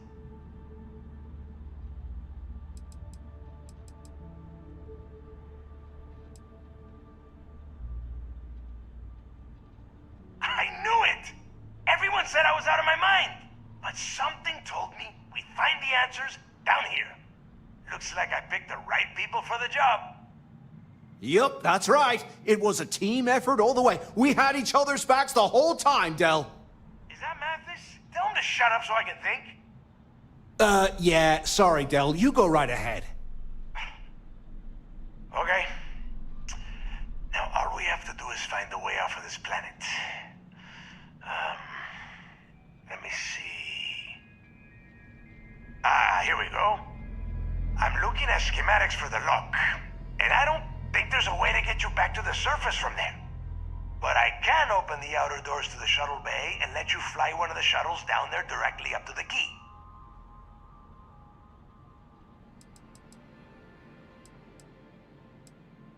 I knew it! Everyone said I was out of my mind! But something told me we'd find the answers down here. Looks like I picked the right people for the job. Yup, that's right. It was a team effort all the way. We had each other's backs the whole time, Del. Is that Mathis? Tell him to shut up so I can think. Yeah, sorry, Del. You go right ahead. Okay. Now, all we have to do is find a way off of this planet. Let me see. Here we go. I'm looking at schematics for the lock, and I don't think there's a way to get you back to the surface from there. But I can open the outer doors to the shuttle bay and let you fly one of the shuttles down there directly up to the key.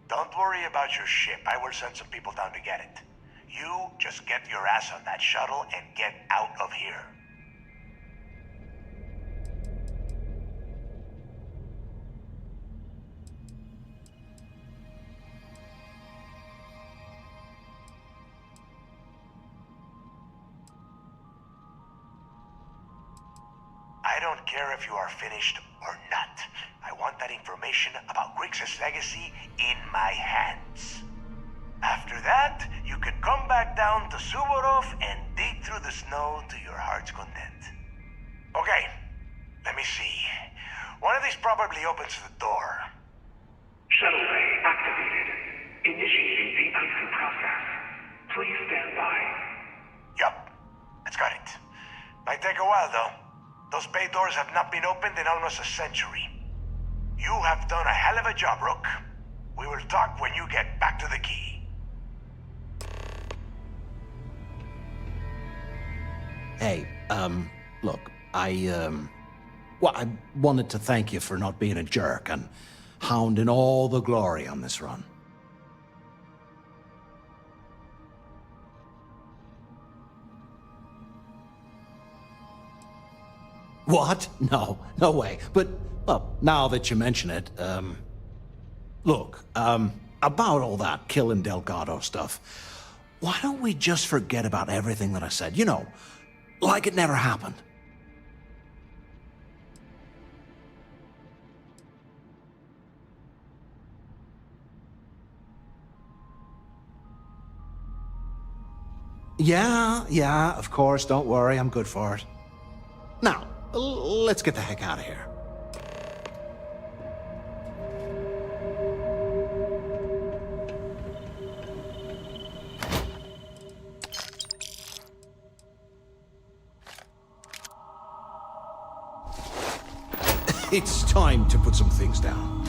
Don't worry about your ship. I will send some people down to get it. You just get your ass on that shuttle and get out of here. I don't care if you are finished or not. I want that information about Grixis' legacy in my hands. After that, you can come back down to Suvorov and dig through the snow to your heart's content. Okay, let me see. One of these probably opens the door. Shuttle bay activated. Initiating the icing process. Please stand by. Yup, that's got it. Might take a while though. Those bay doors have not been opened in almost a century. You have done a hell of a job, Rook. We will talk when you get back to the key. Hey, look, well, I wanted to thank you for not being a jerk and hounding all the glory on this run. What? No, no way. But, well, now that you mention it, look, about all that killing Delgado stuff, why don't we just forget about everything that I said? You know, like it never happened. Yeah, of course, don't worry, I'm good for it. Now, let's get the heck out of here. It's time to put some things down.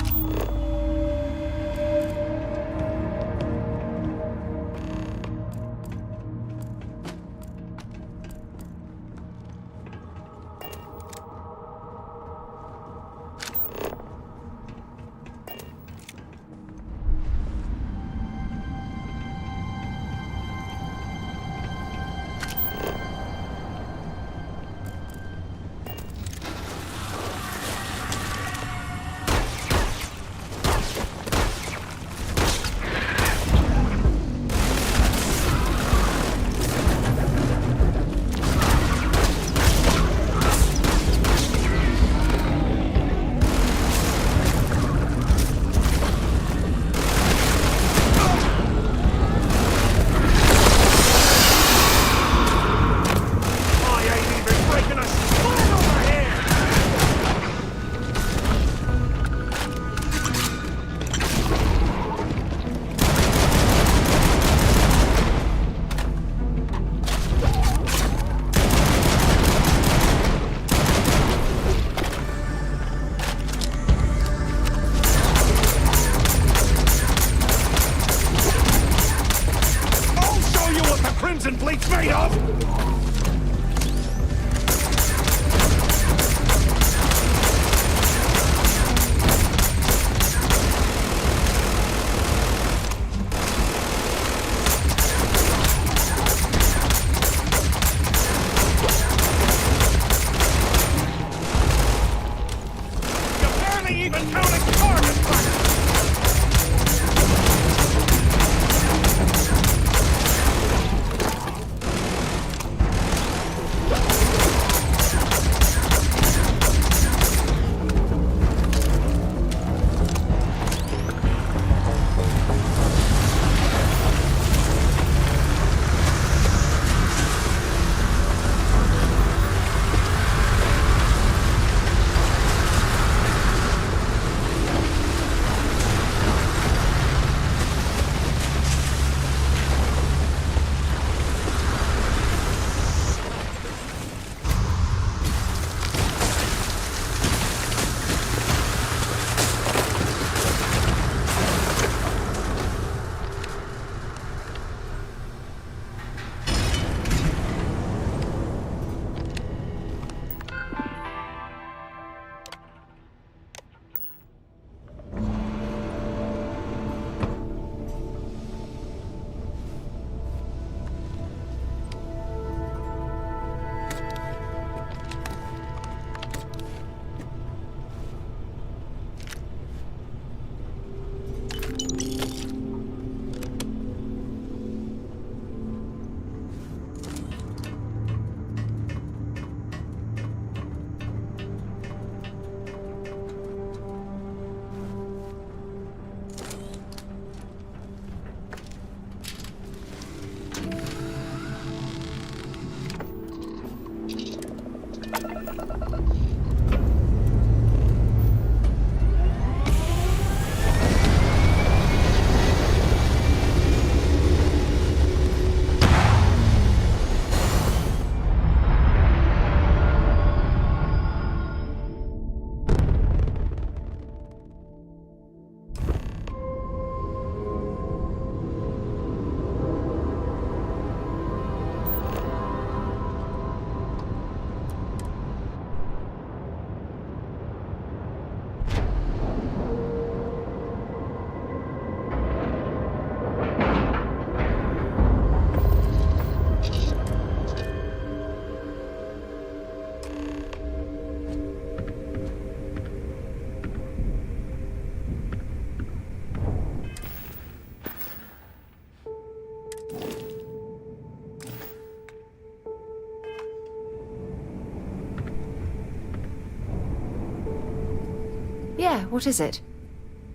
Yeah, what is it?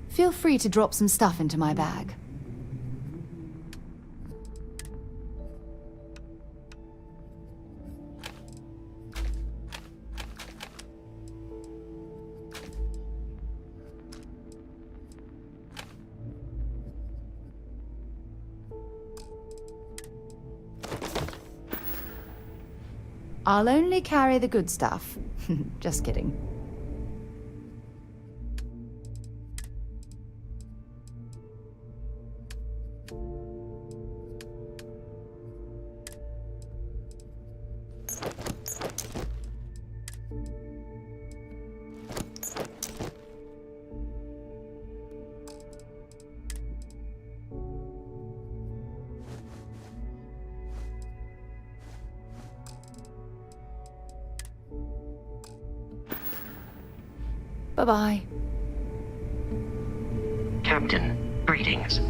Feel free to drop some stuff into my bag. I'll only carry the good stuff. Just kidding. Bye-bye. Captain, greetings.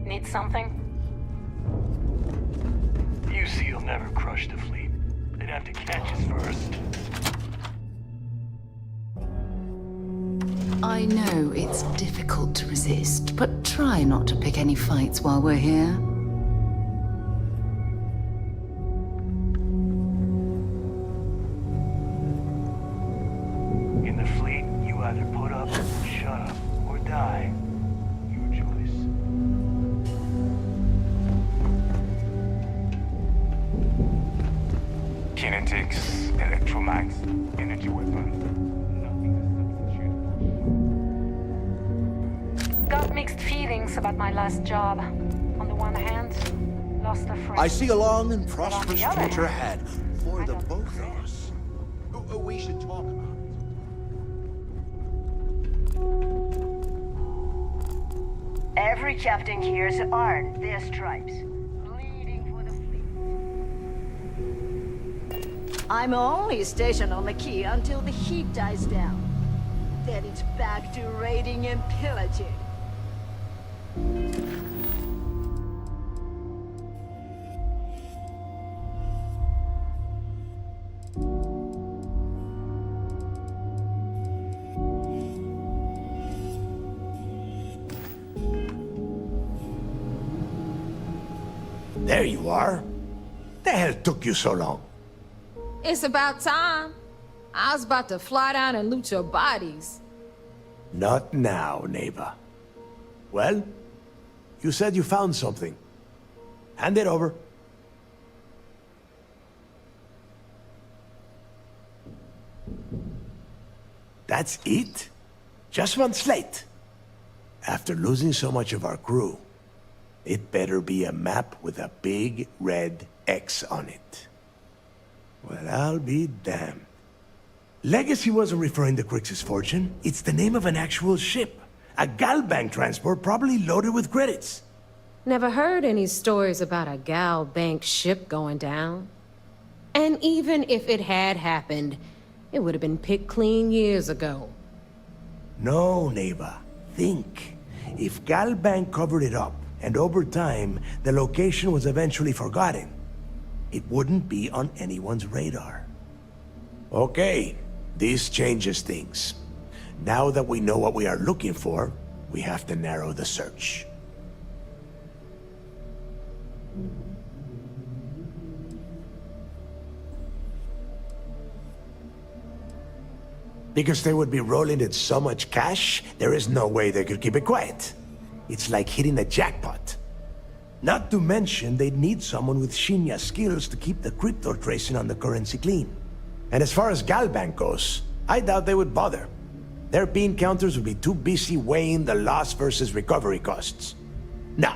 Need something? UC will never crush the fleet. They'd have to catch us first. I know it's difficult to resist, but try not to pick any fights while we're here. In the fleet, you either put up, shut up, or die. Your choice. Kinetics, electromags, energy weapon. Got mixed feelings about my last job. On the one hand, lost a friend. I see a long and prosperous But on the other future hand, ahead for the both of us. We should talk about it. Every captain here's earned their stripes. Bleeding for the fleet. I'm only stationed on the quay until the heat dies down. Then it's back to raiding and pillaging. There you are. The hell took you so long? It's about time. I was about to fly down and loot your bodies. Not now, neighbor. Well, you said you found something. Hand it over. That's it? Just one slate? After losing so much of our crew, it better be a map with a big red X on it. Well, I'll be damned. Legacy wasn't referring to Crix's fortune. It's the name of an actual ship. A Galbank transport probably loaded with credits. Never heard any stories about a Gal Bank ship going down. And even if it had happened, it would have been picked clean years ago. No, neighbor. Think. If Galbank covered it up, and over time, the location was eventually forgotten, it wouldn't be on anyone's radar. Okay, this changes things. Now that we know what we are looking for, we have to narrow the search. Because they would be rolling in so much cash, there is no way they could keep it quiet. It's like hitting a jackpot. Not to mention, they'd need someone with Shinya skills to keep the crypto tracing on the currency clean. And as far as Galbank goes, I doubt they would bother. Their bean counters would be too busy weighing the loss versus recovery costs. No,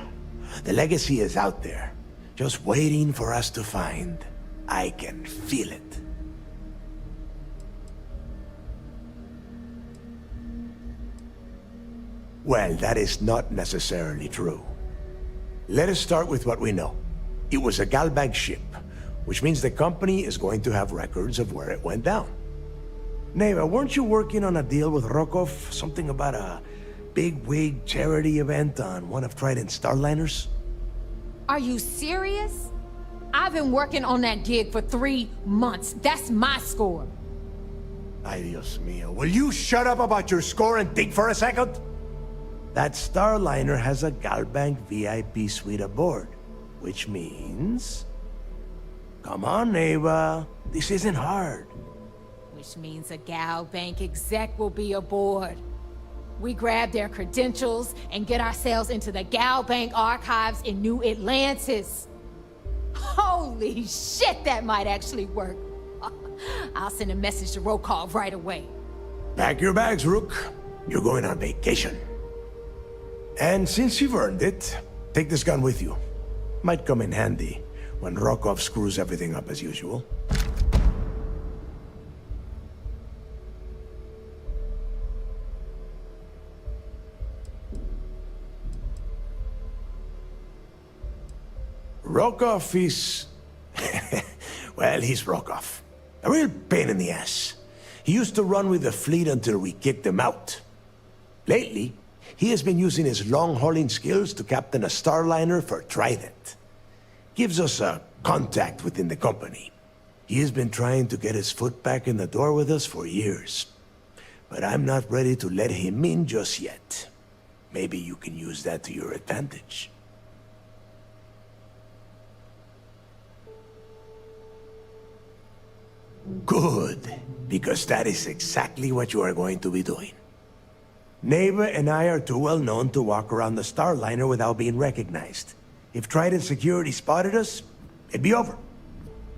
the legacy is out there, just waiting for us to find. I can feel it. Well, that is not necessarily true. Let us start with what we know. It was a Galbank ship, which means the company is going to have records of where it went down. Neva, weren't you working on a deal with Rokov? Something about a big-wig charity event on one of Trident's Starliners? Are you serious? I've been working on that gig for 3 months. That's my score. Ay, Dios mío. Will you shut up about your score and think for a second? That Starliner has a Galbank VIP suite aboard, which means... Come on, Ava. This isn't hard. Which means a Gal Bank exec will be aboard. We grab their credentials and get ourselves into the Gal Bank archives in New Atlantis. Holy shit, that might actually work. I'll send a message to Rokov right away. Pack your bags, Rook. You're going on vacation. And since you've earned it, take this gun with you. Might come in handy when Rokov screws everything up as usual. Rokov is... well, he's Rokov. A real pain in the ass. He used to run with the fleet until we kicked him out. Lately, he has been using his long-hauling skills to captain a Starliner for Trident. Gives us a contact within the company. He has been trying to get his foot back in the door with us for years. But I'm not ready to let him in just yet. Maybe you can use that to your advantage. Good, because that is exactly what you are going to be doing. Neva and I are too well known to walk around the Starliner without being recognized. If Trident security spotted us, it'd be over.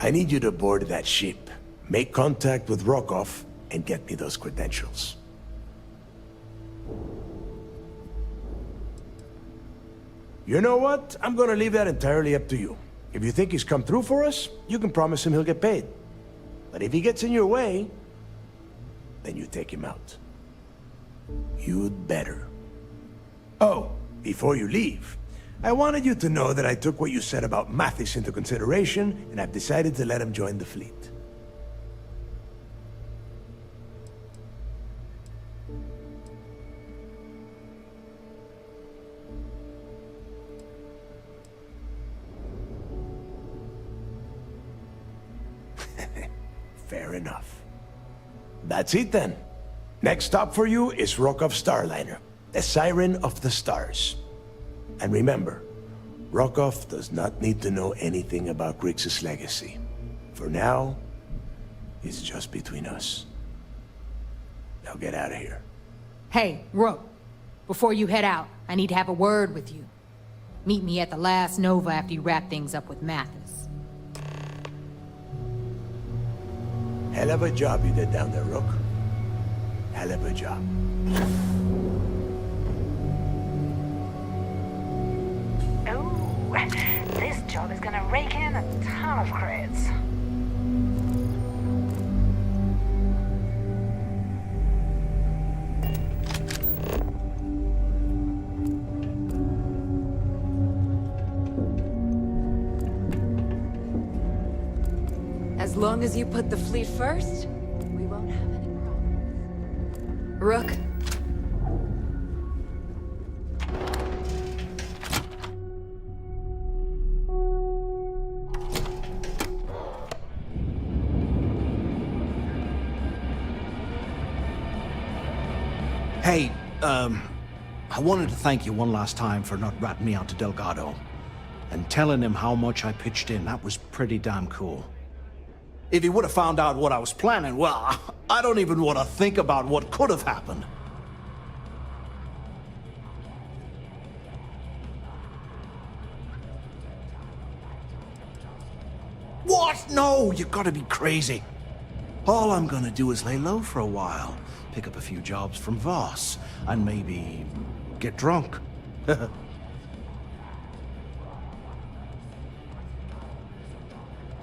I need you to board that ship, make contact with Rokov, and get me those credentials. You know what? I'm gonna leave that entirely up to you. If you think he's come through for us, you can promise him he'll get paid. But if he gets in your way, then you take him out. You'd better. Oh, before you leave, I wanted you to know that I took what you said about Mathis into consideration, and I've decided to let him join the fleet. Fair enough. That's it then. Next stop for you is Rokov Starliner, the Siren of the Stars. And remember, Rokov does not need to know anything about Grixis' legacy. For now, it's just between us. Now get out of here. Hey, Rook. Before you head out, I need to have a word with you. Meet me at the last Nova after you wrap things up with Mathis. Hell of a job you did down there, Rook. Hell of a job. Ooh, this job is gonna rake in a ton of credits. As long as you put the fleet first, we won't have any problems. Rook. Hey, I wanted to thank you one last time for not ratting me out to Delgado. And telling him how much I pitched in. That was pretty damn cool. If he would have found out what I was planning, well, I don't even want to think about what could have happened. What? No, you gotta be crazy. All I'm gonna do is lay low for a while, pick up a few jobs from Voss, and maybe get drunk.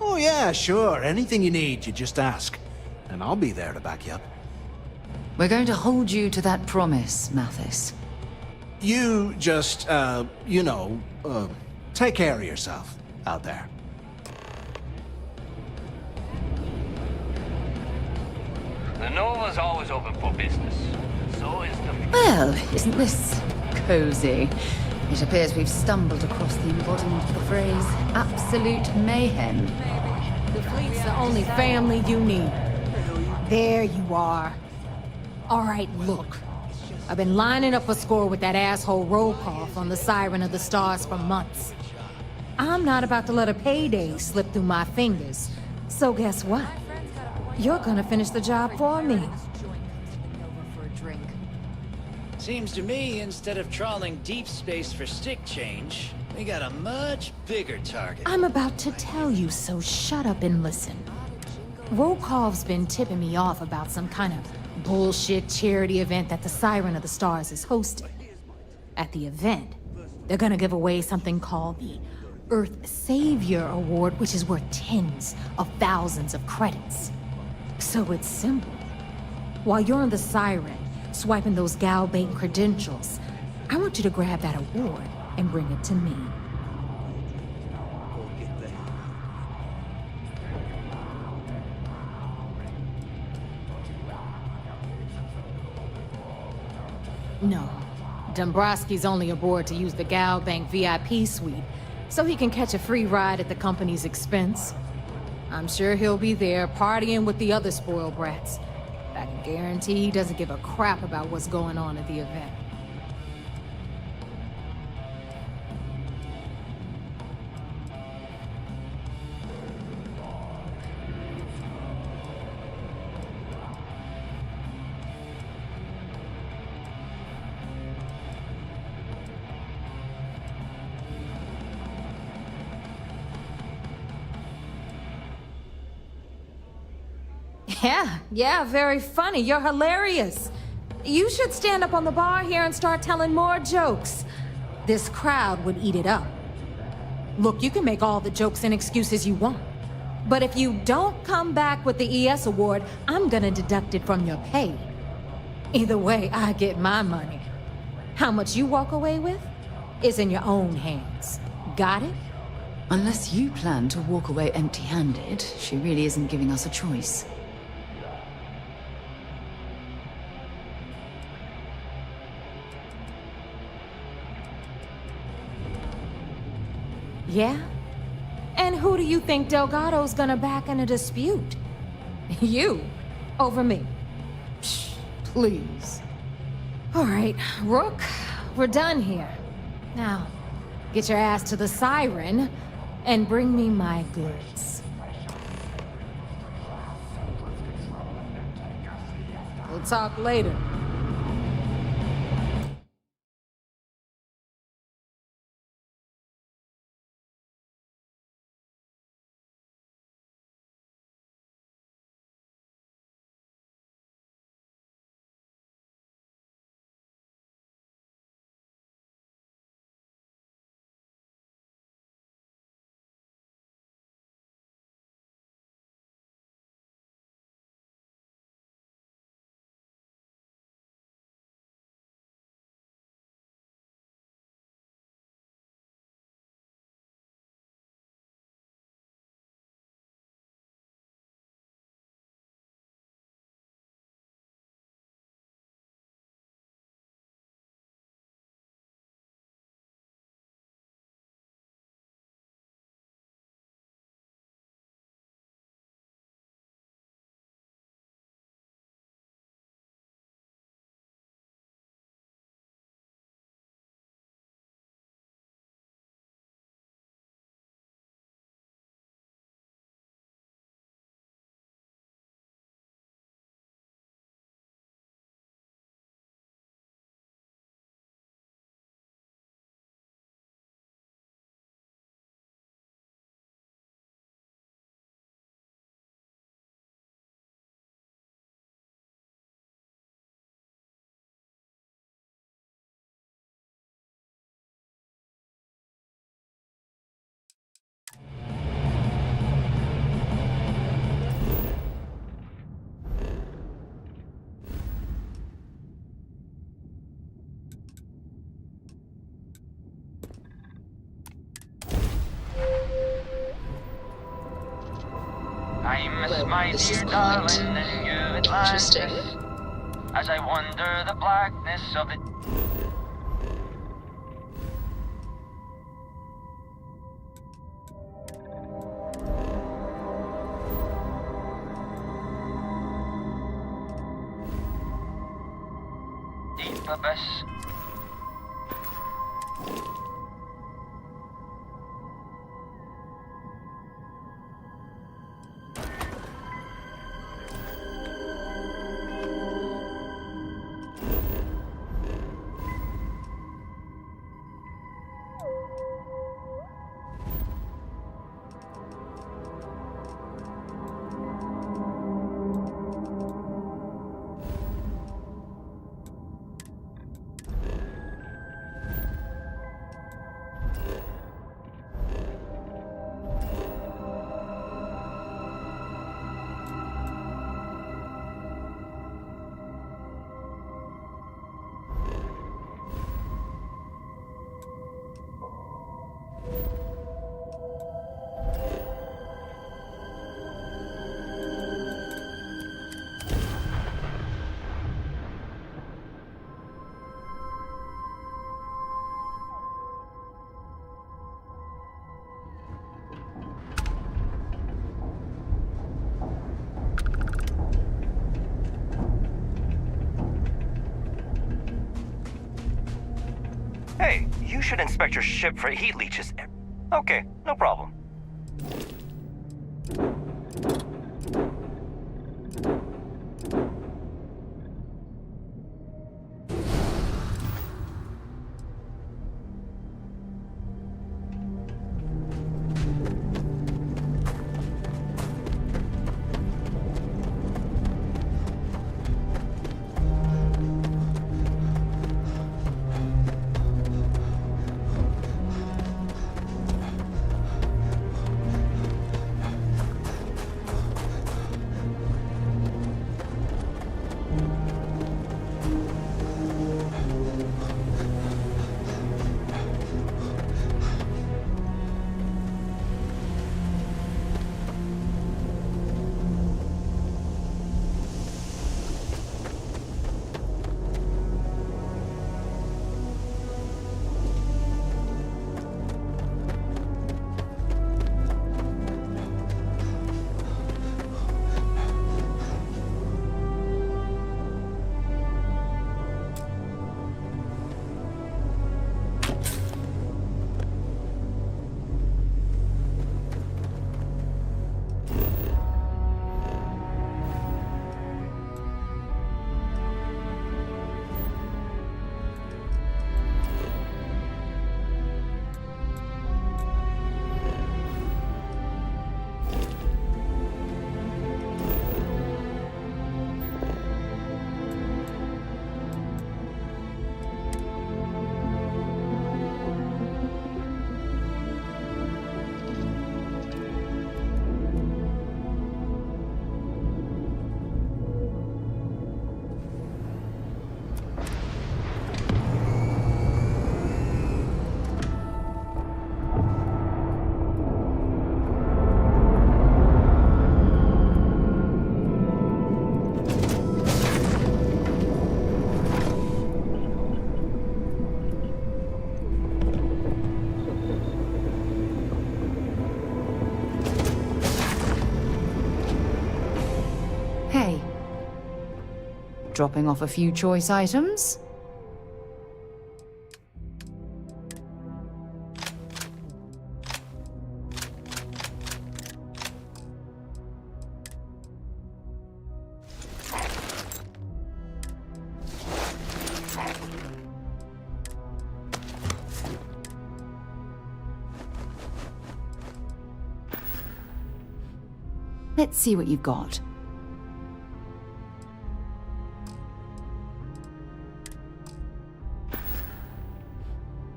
Oh yeah, sure. Anything you need, you just ask. And I'll be there to back you up. We're going to hold you to that promise, Mathis. You just, take care of yourself out there. The Nova's always open for business. So is the... Well, isn't this cozy? It appears we've stumbled across the embodiment of the phrase absolute mayhem. The fleet's the only family you need. There you are. All right, look. I've been lining up a score with that asshole Rokoff on the Siren of the Stars for months. I'm not about to let a payday slip through my fingers. So guess what? You're gonna finish the job for me. Seems to me, instead of trawling deep space for stick change, we got a much bigger target. I'm about to tell you, so shut up and listen. Rokoff's been tipping me off about some kind of bullshit charity event that the Siren of the Stars is hosting. At the event, they're gonna give away something called the Earth Savior Award, which is worth tens of thousands of credits. So it's simple. While you're on the Siren, swiping those Galbank credentials, I want you to grab that award and bring it to me. No, Dombrowski's only aboard to use the Galbank VIP suite, so he can catch a free ride at the company's expense. I'm sure he'll be there partying with the other spoiled brats. I can guarantee he doesn't give a crap about what's going on at the event. Yeah, very funny. You're hilarious. You should stand up on the bar here and start telling more jokes. This crowd would eat it up. Look, you can make all the jokes and excuses you want. But if you don't come back with the ES award, I'm gonna deduct it from your pay. Either way, I get my money. How much you walk away with is in your own hands. Got it? Unless you plan to walk away empty-handed, she really isn't giving us a choice. Yeah? And who do you think Delgado's gonna back in a dispute? You, over me. Psh, please. All right, Rook, we're done here. Now, get your ass to the Siren and bring me my goods. We'll talk later. I miss my dear darling and you Atlantis, as I wander the blackness of the... alphabet. Hey, you should inspect your ship for heat leeches. Okay, no problem. Hey. Dropping off a few choice items? Let's see what you've got.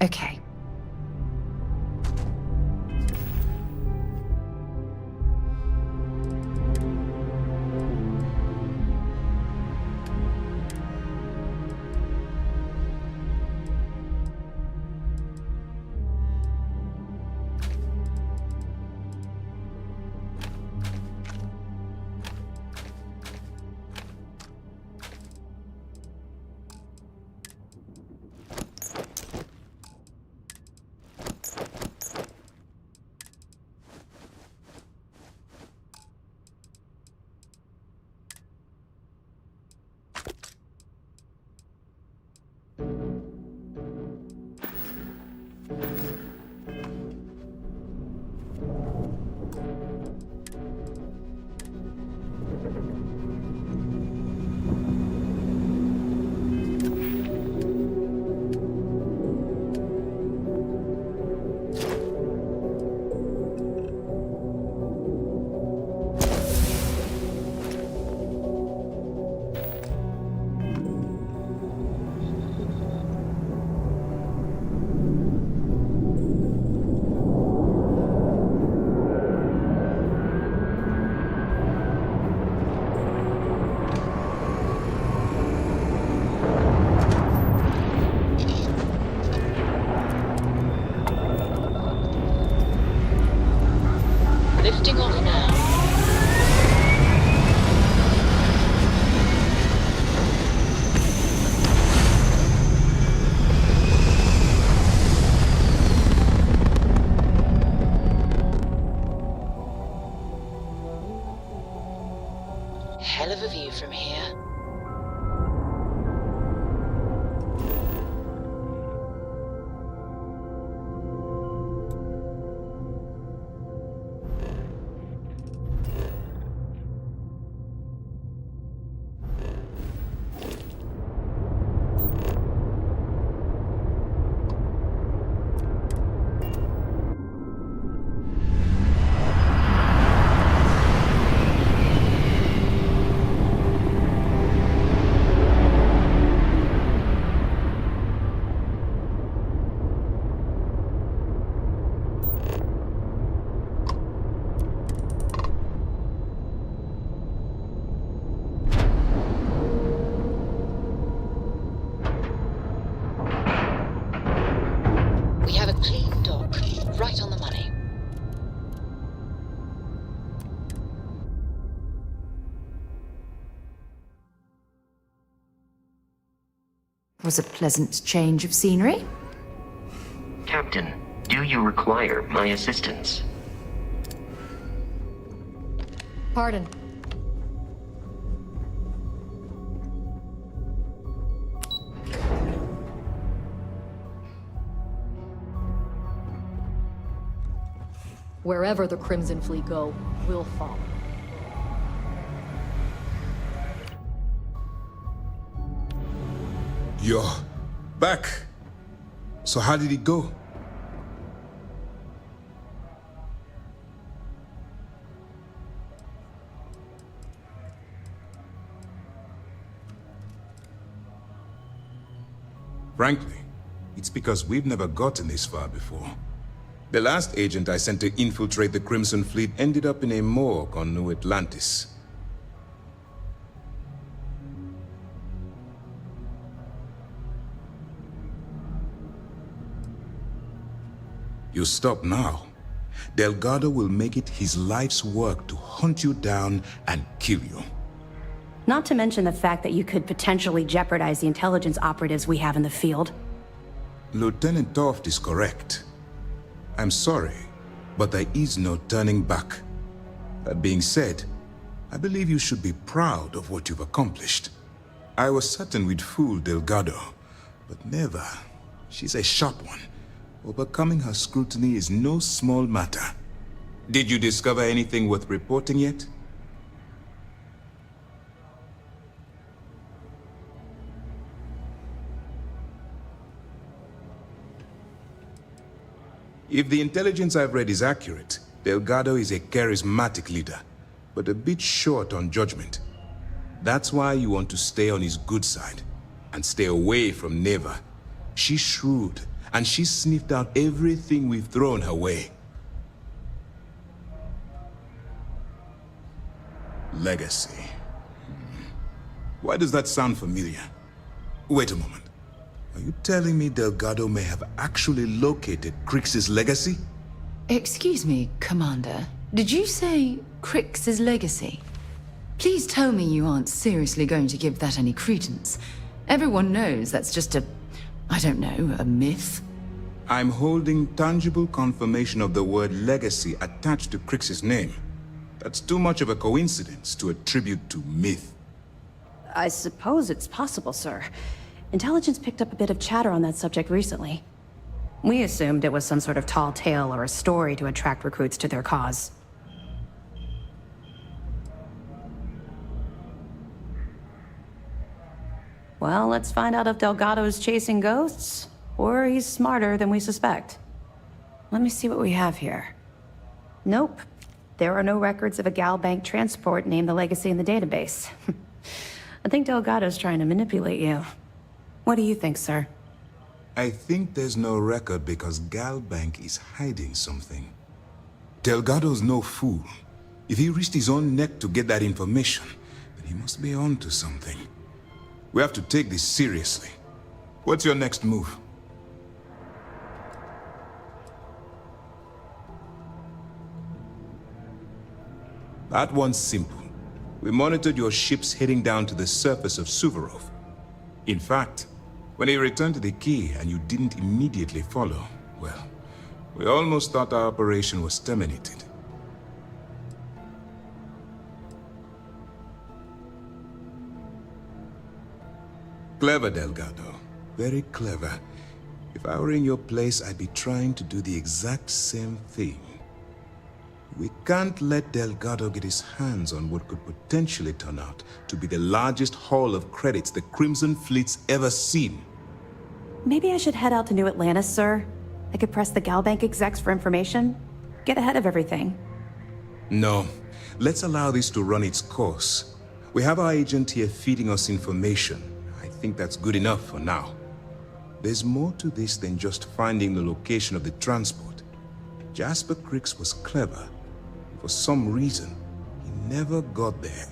Okay. Hell of a view from here. We have a clean dock, right on the money. Was a pleasant change of scenery. Captain, do you require my assistance? Pardon. Wherever the Crimson Fleet go, we'll follow. You're back. So how did it go? Frankly, it's because we've never gotten this far before. The last agent I sent to infiltrate the Crimson Fleet ended up in a morgue on New Atlantis. You stop now. Delgado will make it his life's work to hunt you down and kill you. Not to mention the fact that you could potentially jeopardize the intelligence operatives we have in the field. Lieutenant Toft is correct. I'm sorry, but there is no turning back. That being said, I believe you should be proud of what you've accomplished. I was certain we'd fool Delgado, but never. She's a sharp one. Overcoming her scrutiny is no small matter. Did you discover anything worth reporting yet? If the intelligence I've read is accurate, Delgado is a charismatic leader, but a bit short on judgment. That's why you want to stay on his good side, and stay away from Neva. She's shrewd, and she's sniffed out everything we've thrown her way. Legacy. Why does that sound familiar? Wait a moment. Are you telling me Delgado may have actually located Crix's legacy? Excuse me, Commander. Did you say Crix's legacy? Please tell me you aren't seriously going to give that any credence. Everyone knows that's just I don't know, a myth? I'm holding tangible confirmation of the word legacy attached to Crix's name. That's too much of a coincidence to attribute to myth. I suppose it's possible, sir. Intelligence picked up a bit of chatter on that subject recently. We assumed it was some sort of tall tale or a story to attract recruits to their cause. Well, let's find out if Delgado's chasing ghosts, or he's smarter than we suspect. Let me see what we have here. Nope. There are no records of a Gal Bank transport named the Legacy in the database. I think Delgado's trying to manipulate you. What do you think, sir? I think there's no record because Gal Bank is hiding something. Delgado's no fool. If he risked his own neck to get that information, then he must be on to something. We have to take this seriously. What's your next move? That one's simple. We monitored your ships heading down to the surface of Suvorov. In fact, when he returned to the key and you didn't immediately follow, well, we almost thought our operation was terminated. Clever, Delgado. Very clever. If I were in your place, I'd be trying to do the exact same thing. We can't let Delgado get his hands on what could potentially turn out to be the largest haul of credits the Crimson Fleet's ever seen. Maybe I should head out to New Atlantis, sir. I could press the Galbank execs for information. Get ahead of everything. No. Let's allow this to run its course. We have our agent here feeding us information. I think that's good enough for now. There's more to this than just finding the location of the transport. Jasper Cricks was clever. For some reason, he never got there.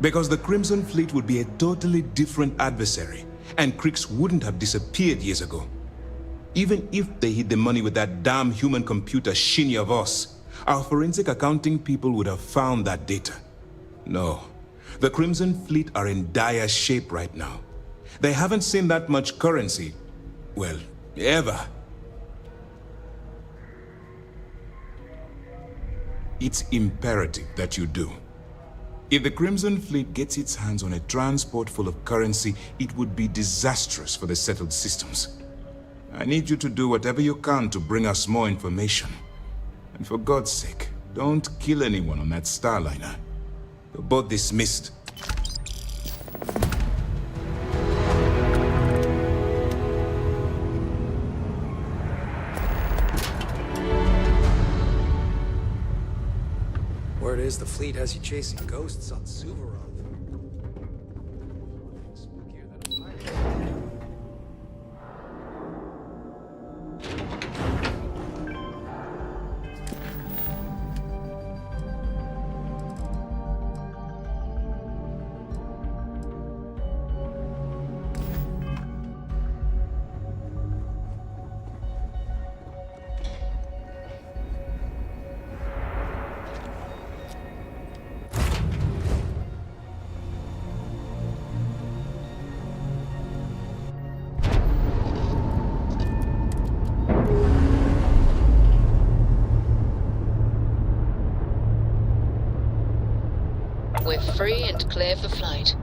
Because the Crimson Fleet would be a totally different adversary, and Cricks wouldn't have disappeared years ago. Even if they hid the money with that damn human computer Shinny of us, our forensic accounting people would have found that data. No. The Crimson Fleet are in dire shape right now. They haven't seen that much currency, well, ever. It's imperative that you do. If the Crimson Fleet gets its hands on a transport full of currency, it would be disastrous for the settled systems. I need you to do whatever you can to bring us more information. And for God's sake, don't kill anyone on that Starliner. You're both dismissed. Word is the fleet has you chasing ghosts on Suvorov. We're free and clear for flight.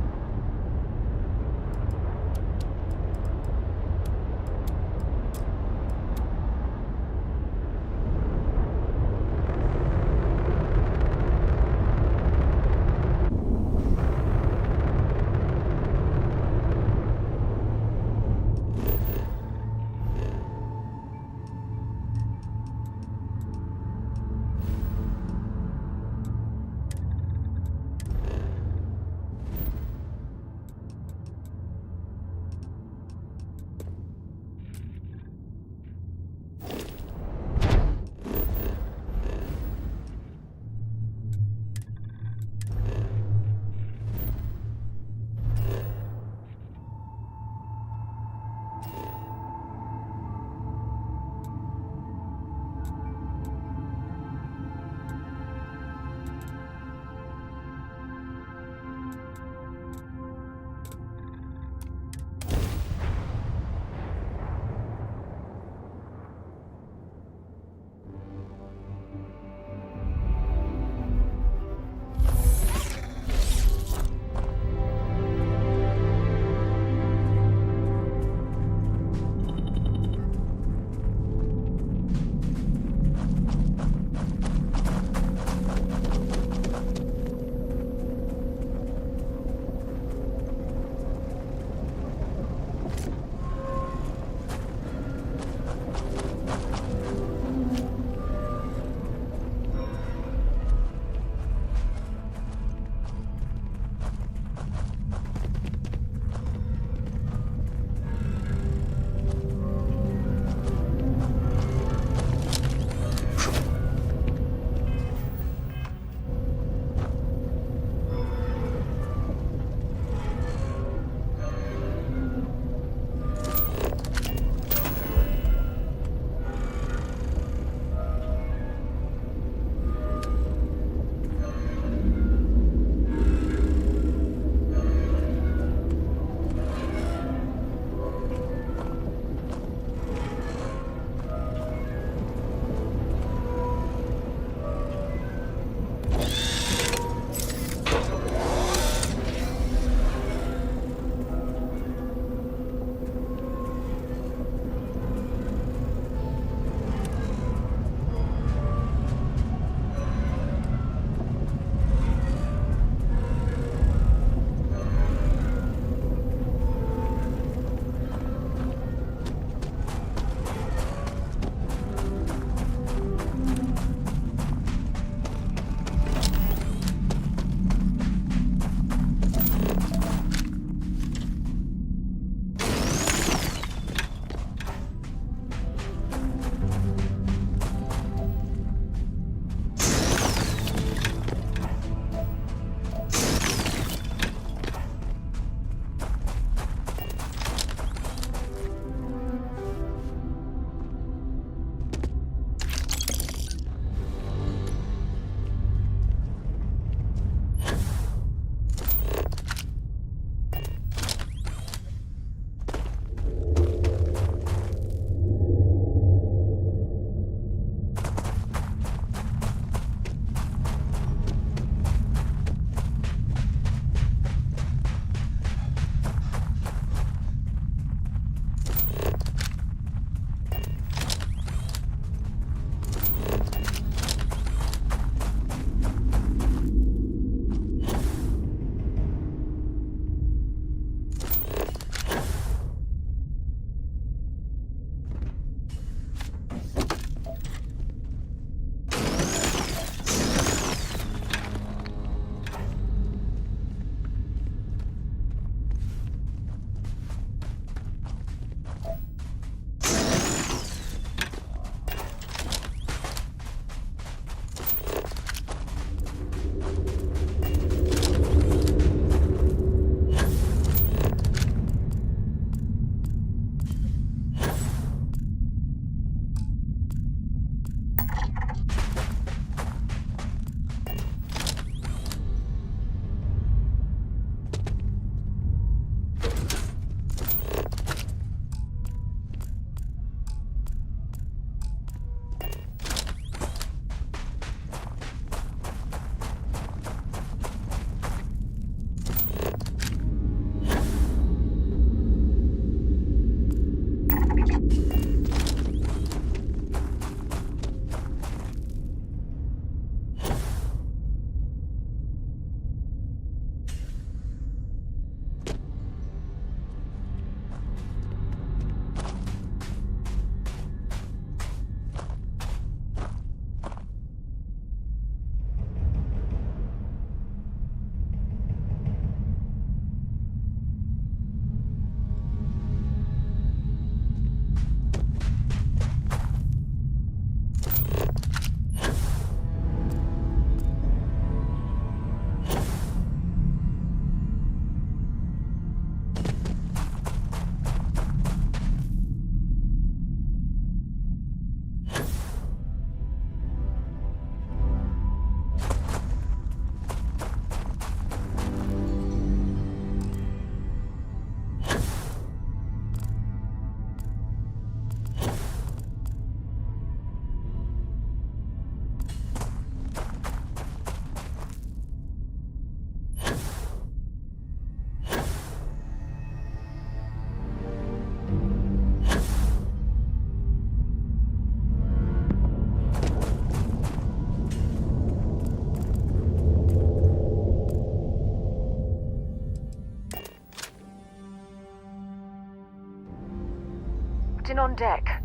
Captain on deck.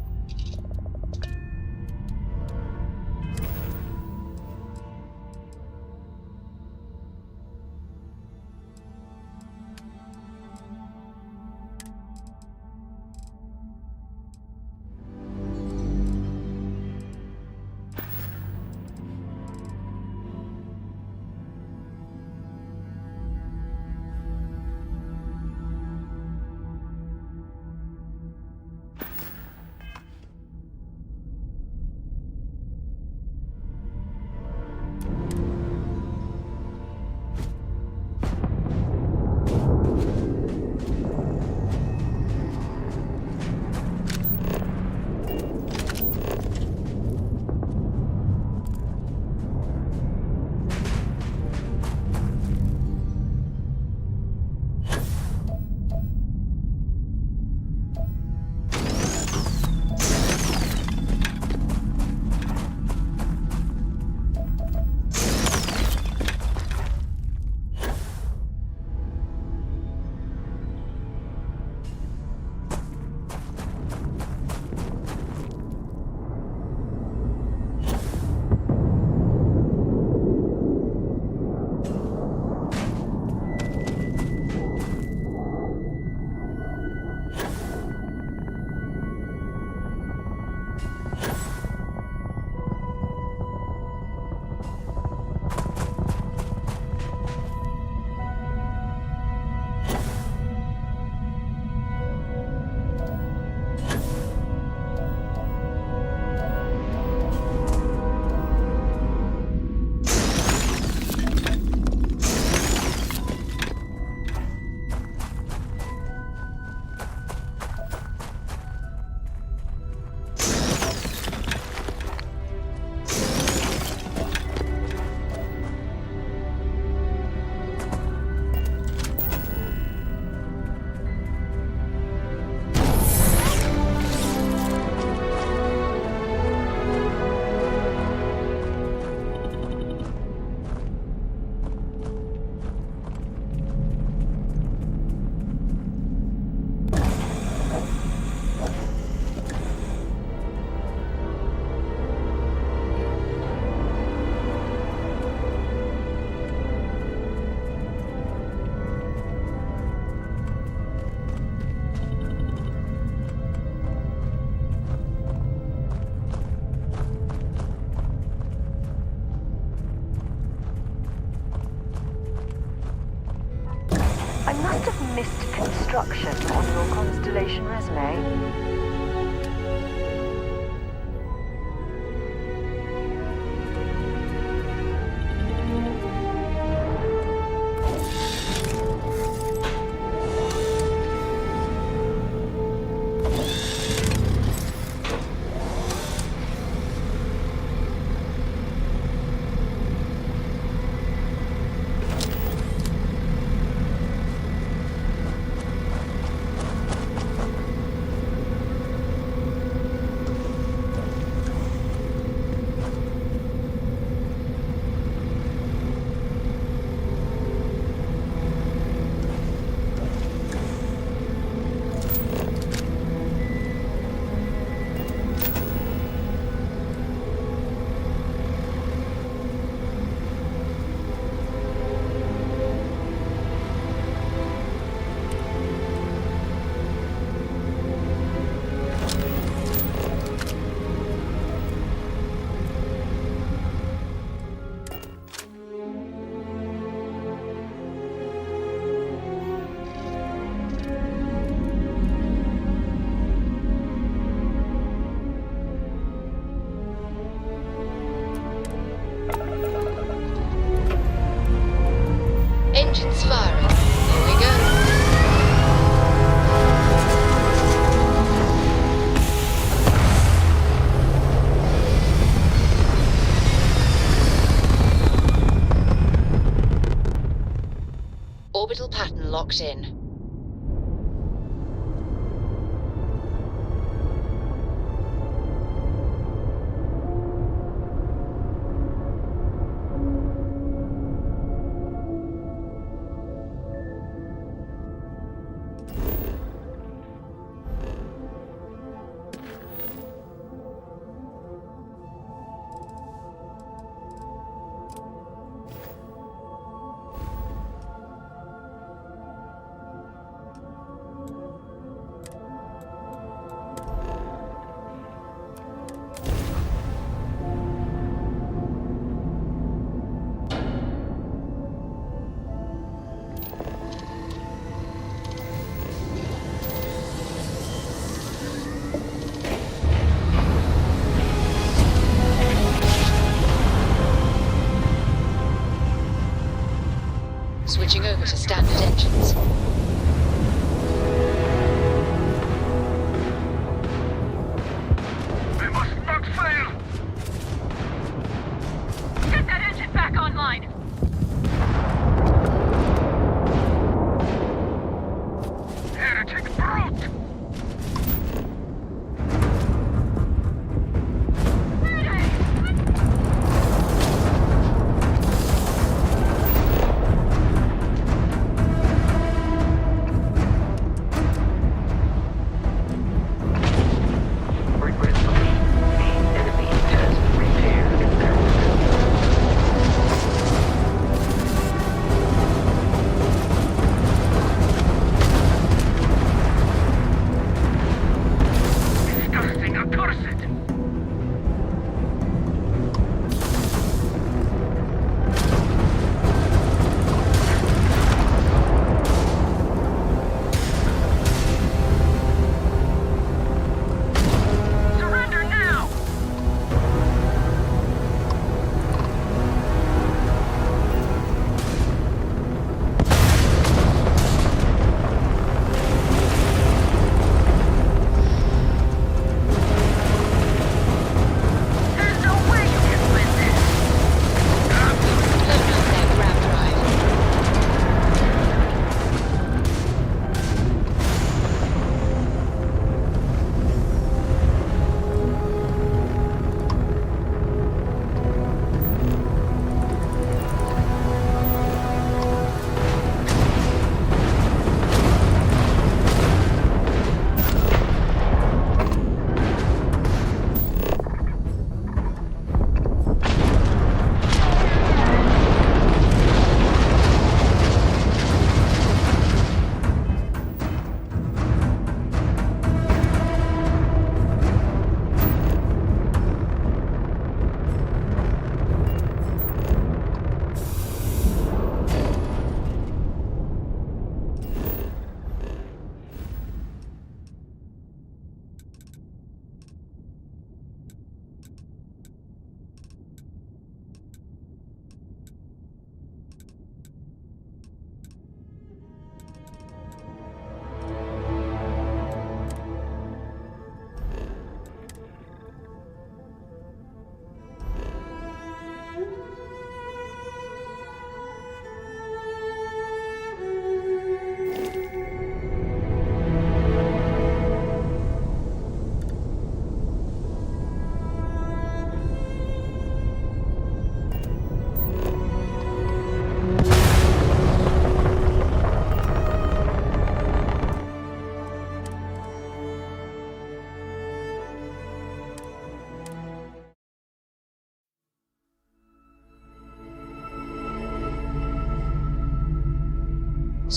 I must have missed construction on your Constellation resume. Engines firing. Here we go. Orbital pattern locked in.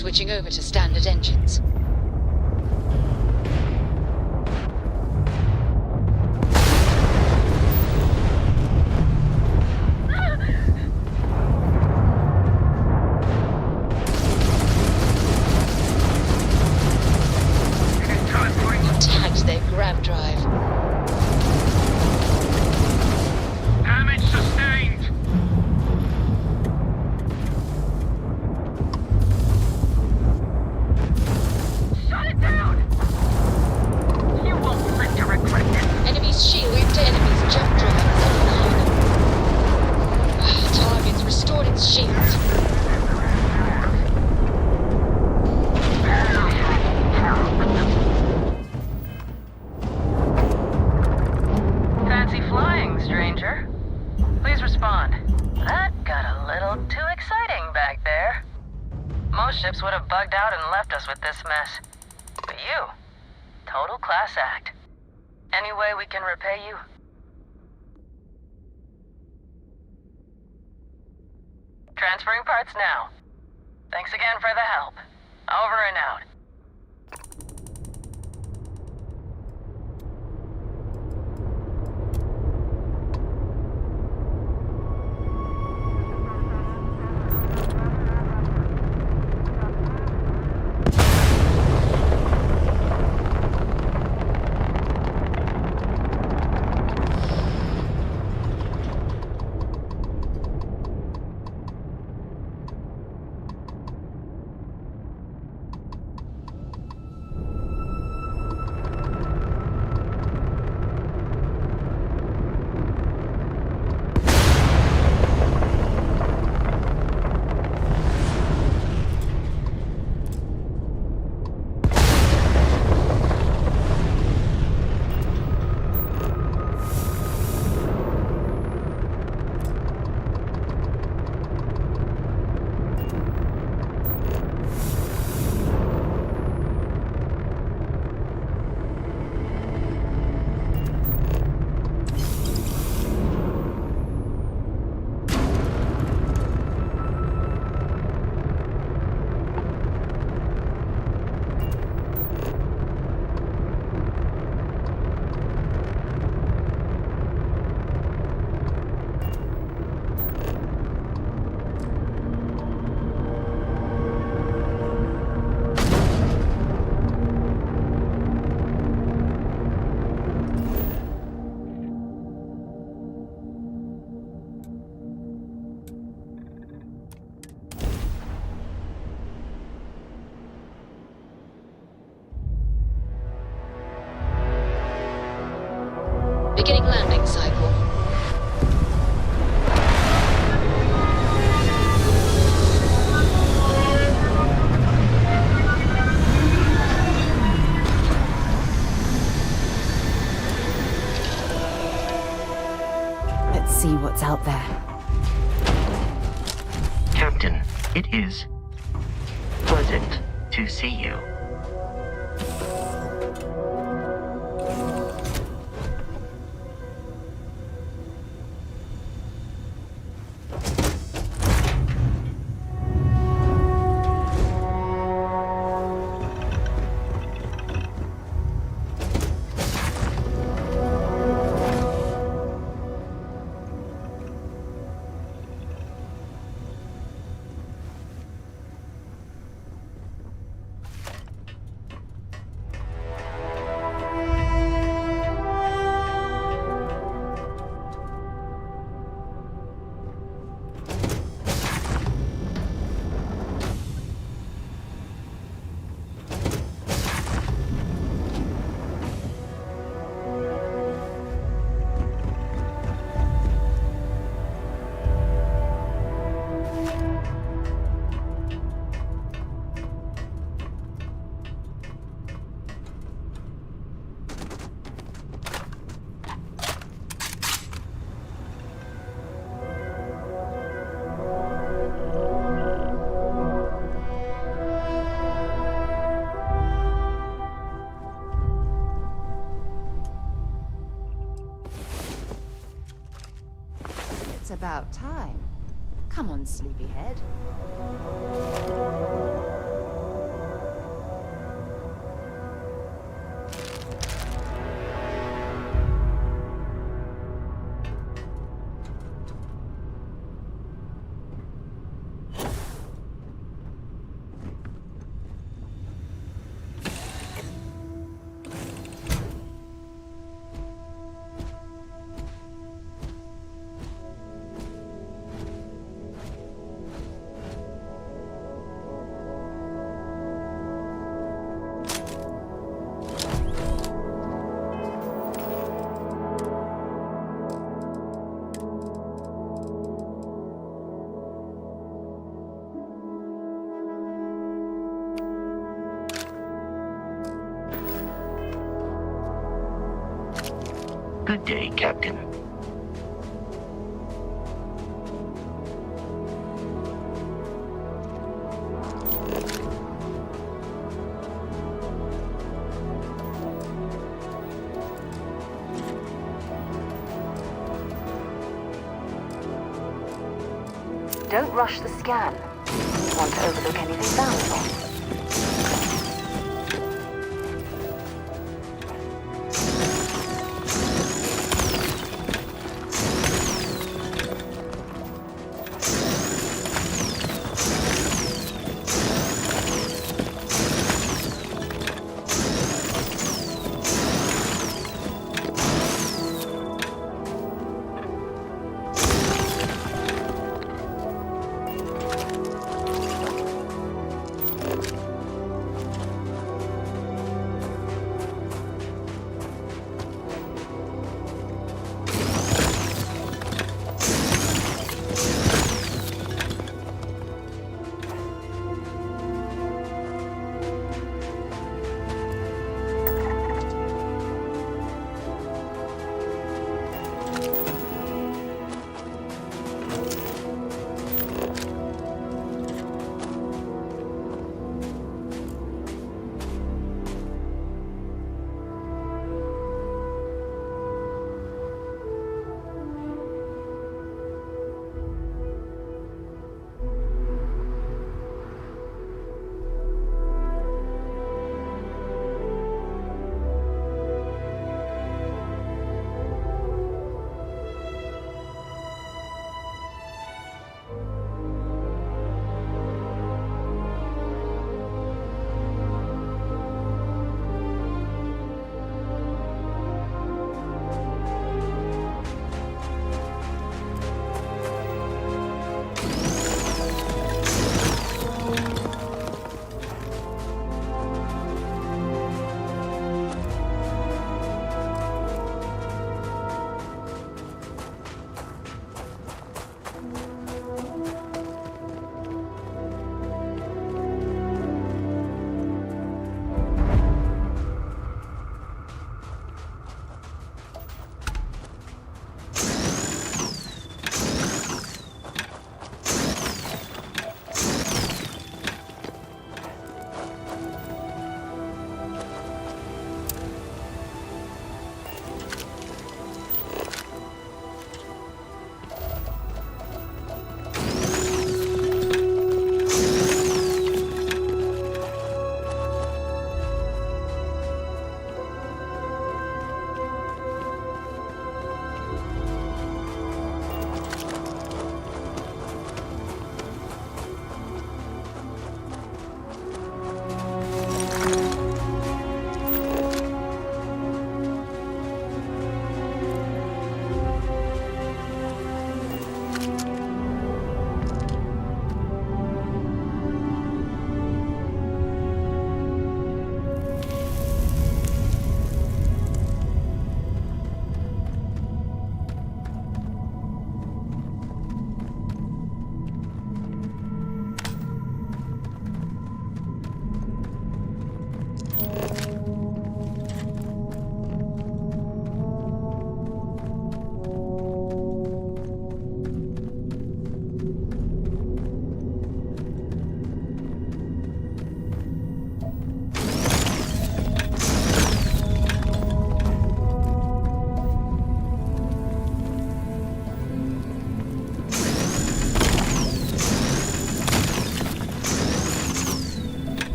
Switching over to standard engines. Tagged their grav drive. Damage sustained. Shut it down! You won't live to regret this. Enemy's shield into enemy's jump drive is online. Target's restored its shields. Fancy flying, stranger. Please respond. That got a little too exciting back there. Most ships would have bugged out and left us with this mess. But you, total class act. Any way we can repay you? Transferring parts now. Thanks again for the help. Over and out. Beginning landing cycle. Let's see what's out there. Captain, it is pleasant to see you. It's about time. Come on, sleepyhead. Good day, Captain. Don't rush the scan. You want to overlook anything valuable.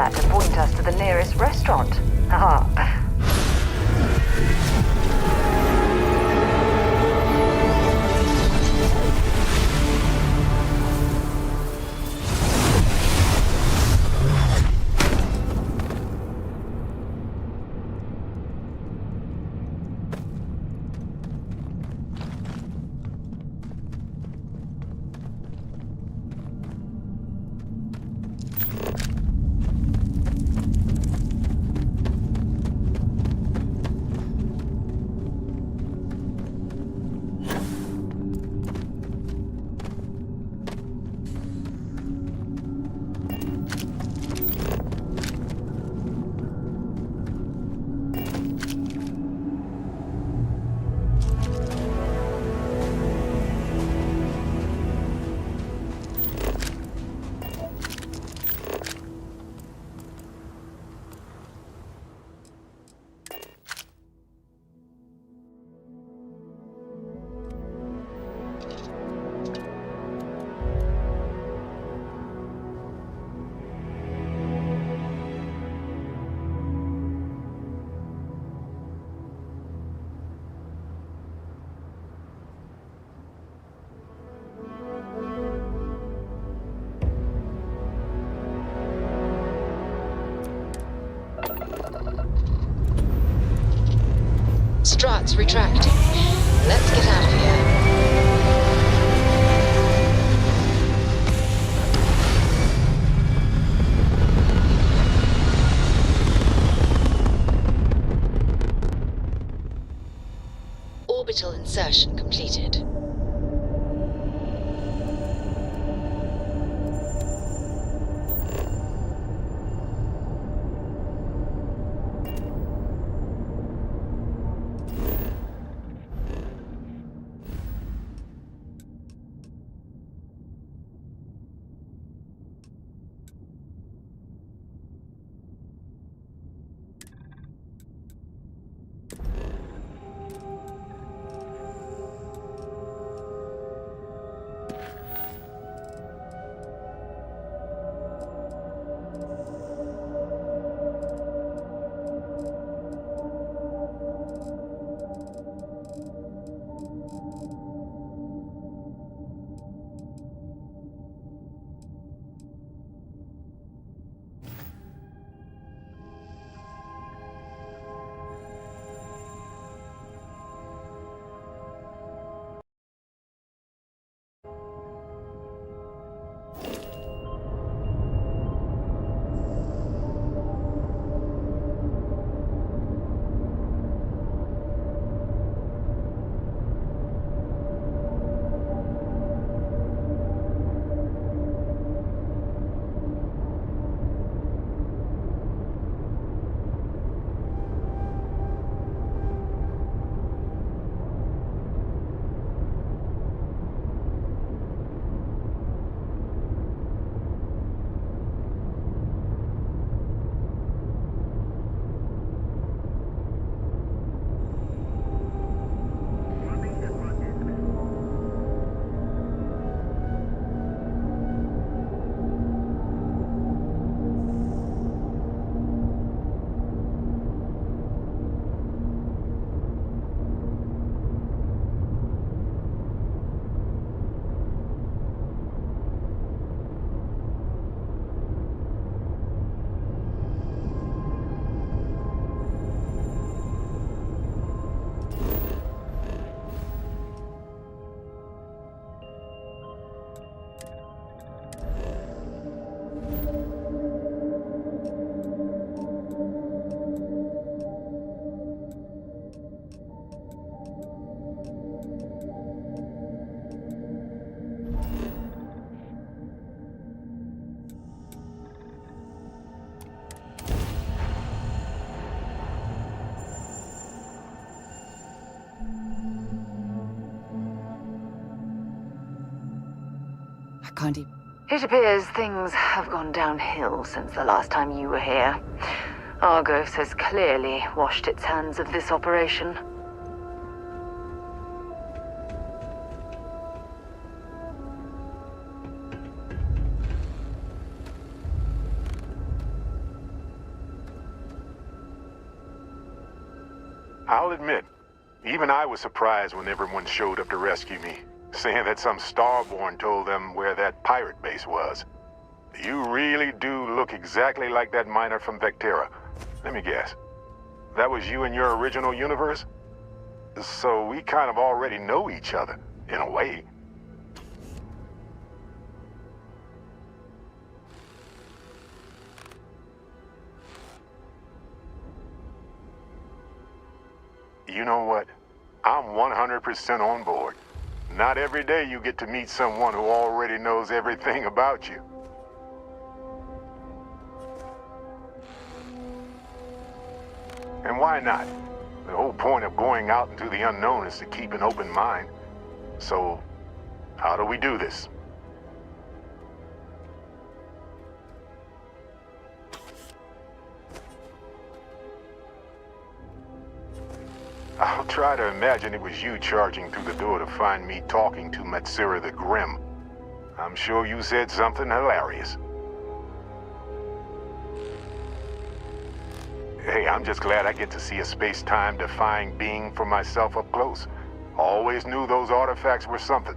that to point us to the nearest restaurant. Haha. Struts retracting. Let's get out of here. Orbital insertion completed. Can't he? It appears things have gone downhill since the last time you were here. Argos has clearly washed its hands of this operation. I'll admit, even I was surprised when everyone showed up to rescue me, saying that some Starborn told them where that pirate base was. You really do look exactly like that miner from Vectera. Let me guess. That was you in your original universe? So we kind of already know each other, in a way. You know what? I'm 100% on board. Not every day you get to meet someone who already knows everything about you. And why not? The whole point of going out into the unknown is to keep an open mind. So, how do we do this? I'll try to imagine it was you charging through the door to find me talking to Matsura the Grim. I'm sure you said something hilarious. Hey, I'm just glad I get to see a space-time defying being for myself up close. Always knew those artifacts were something.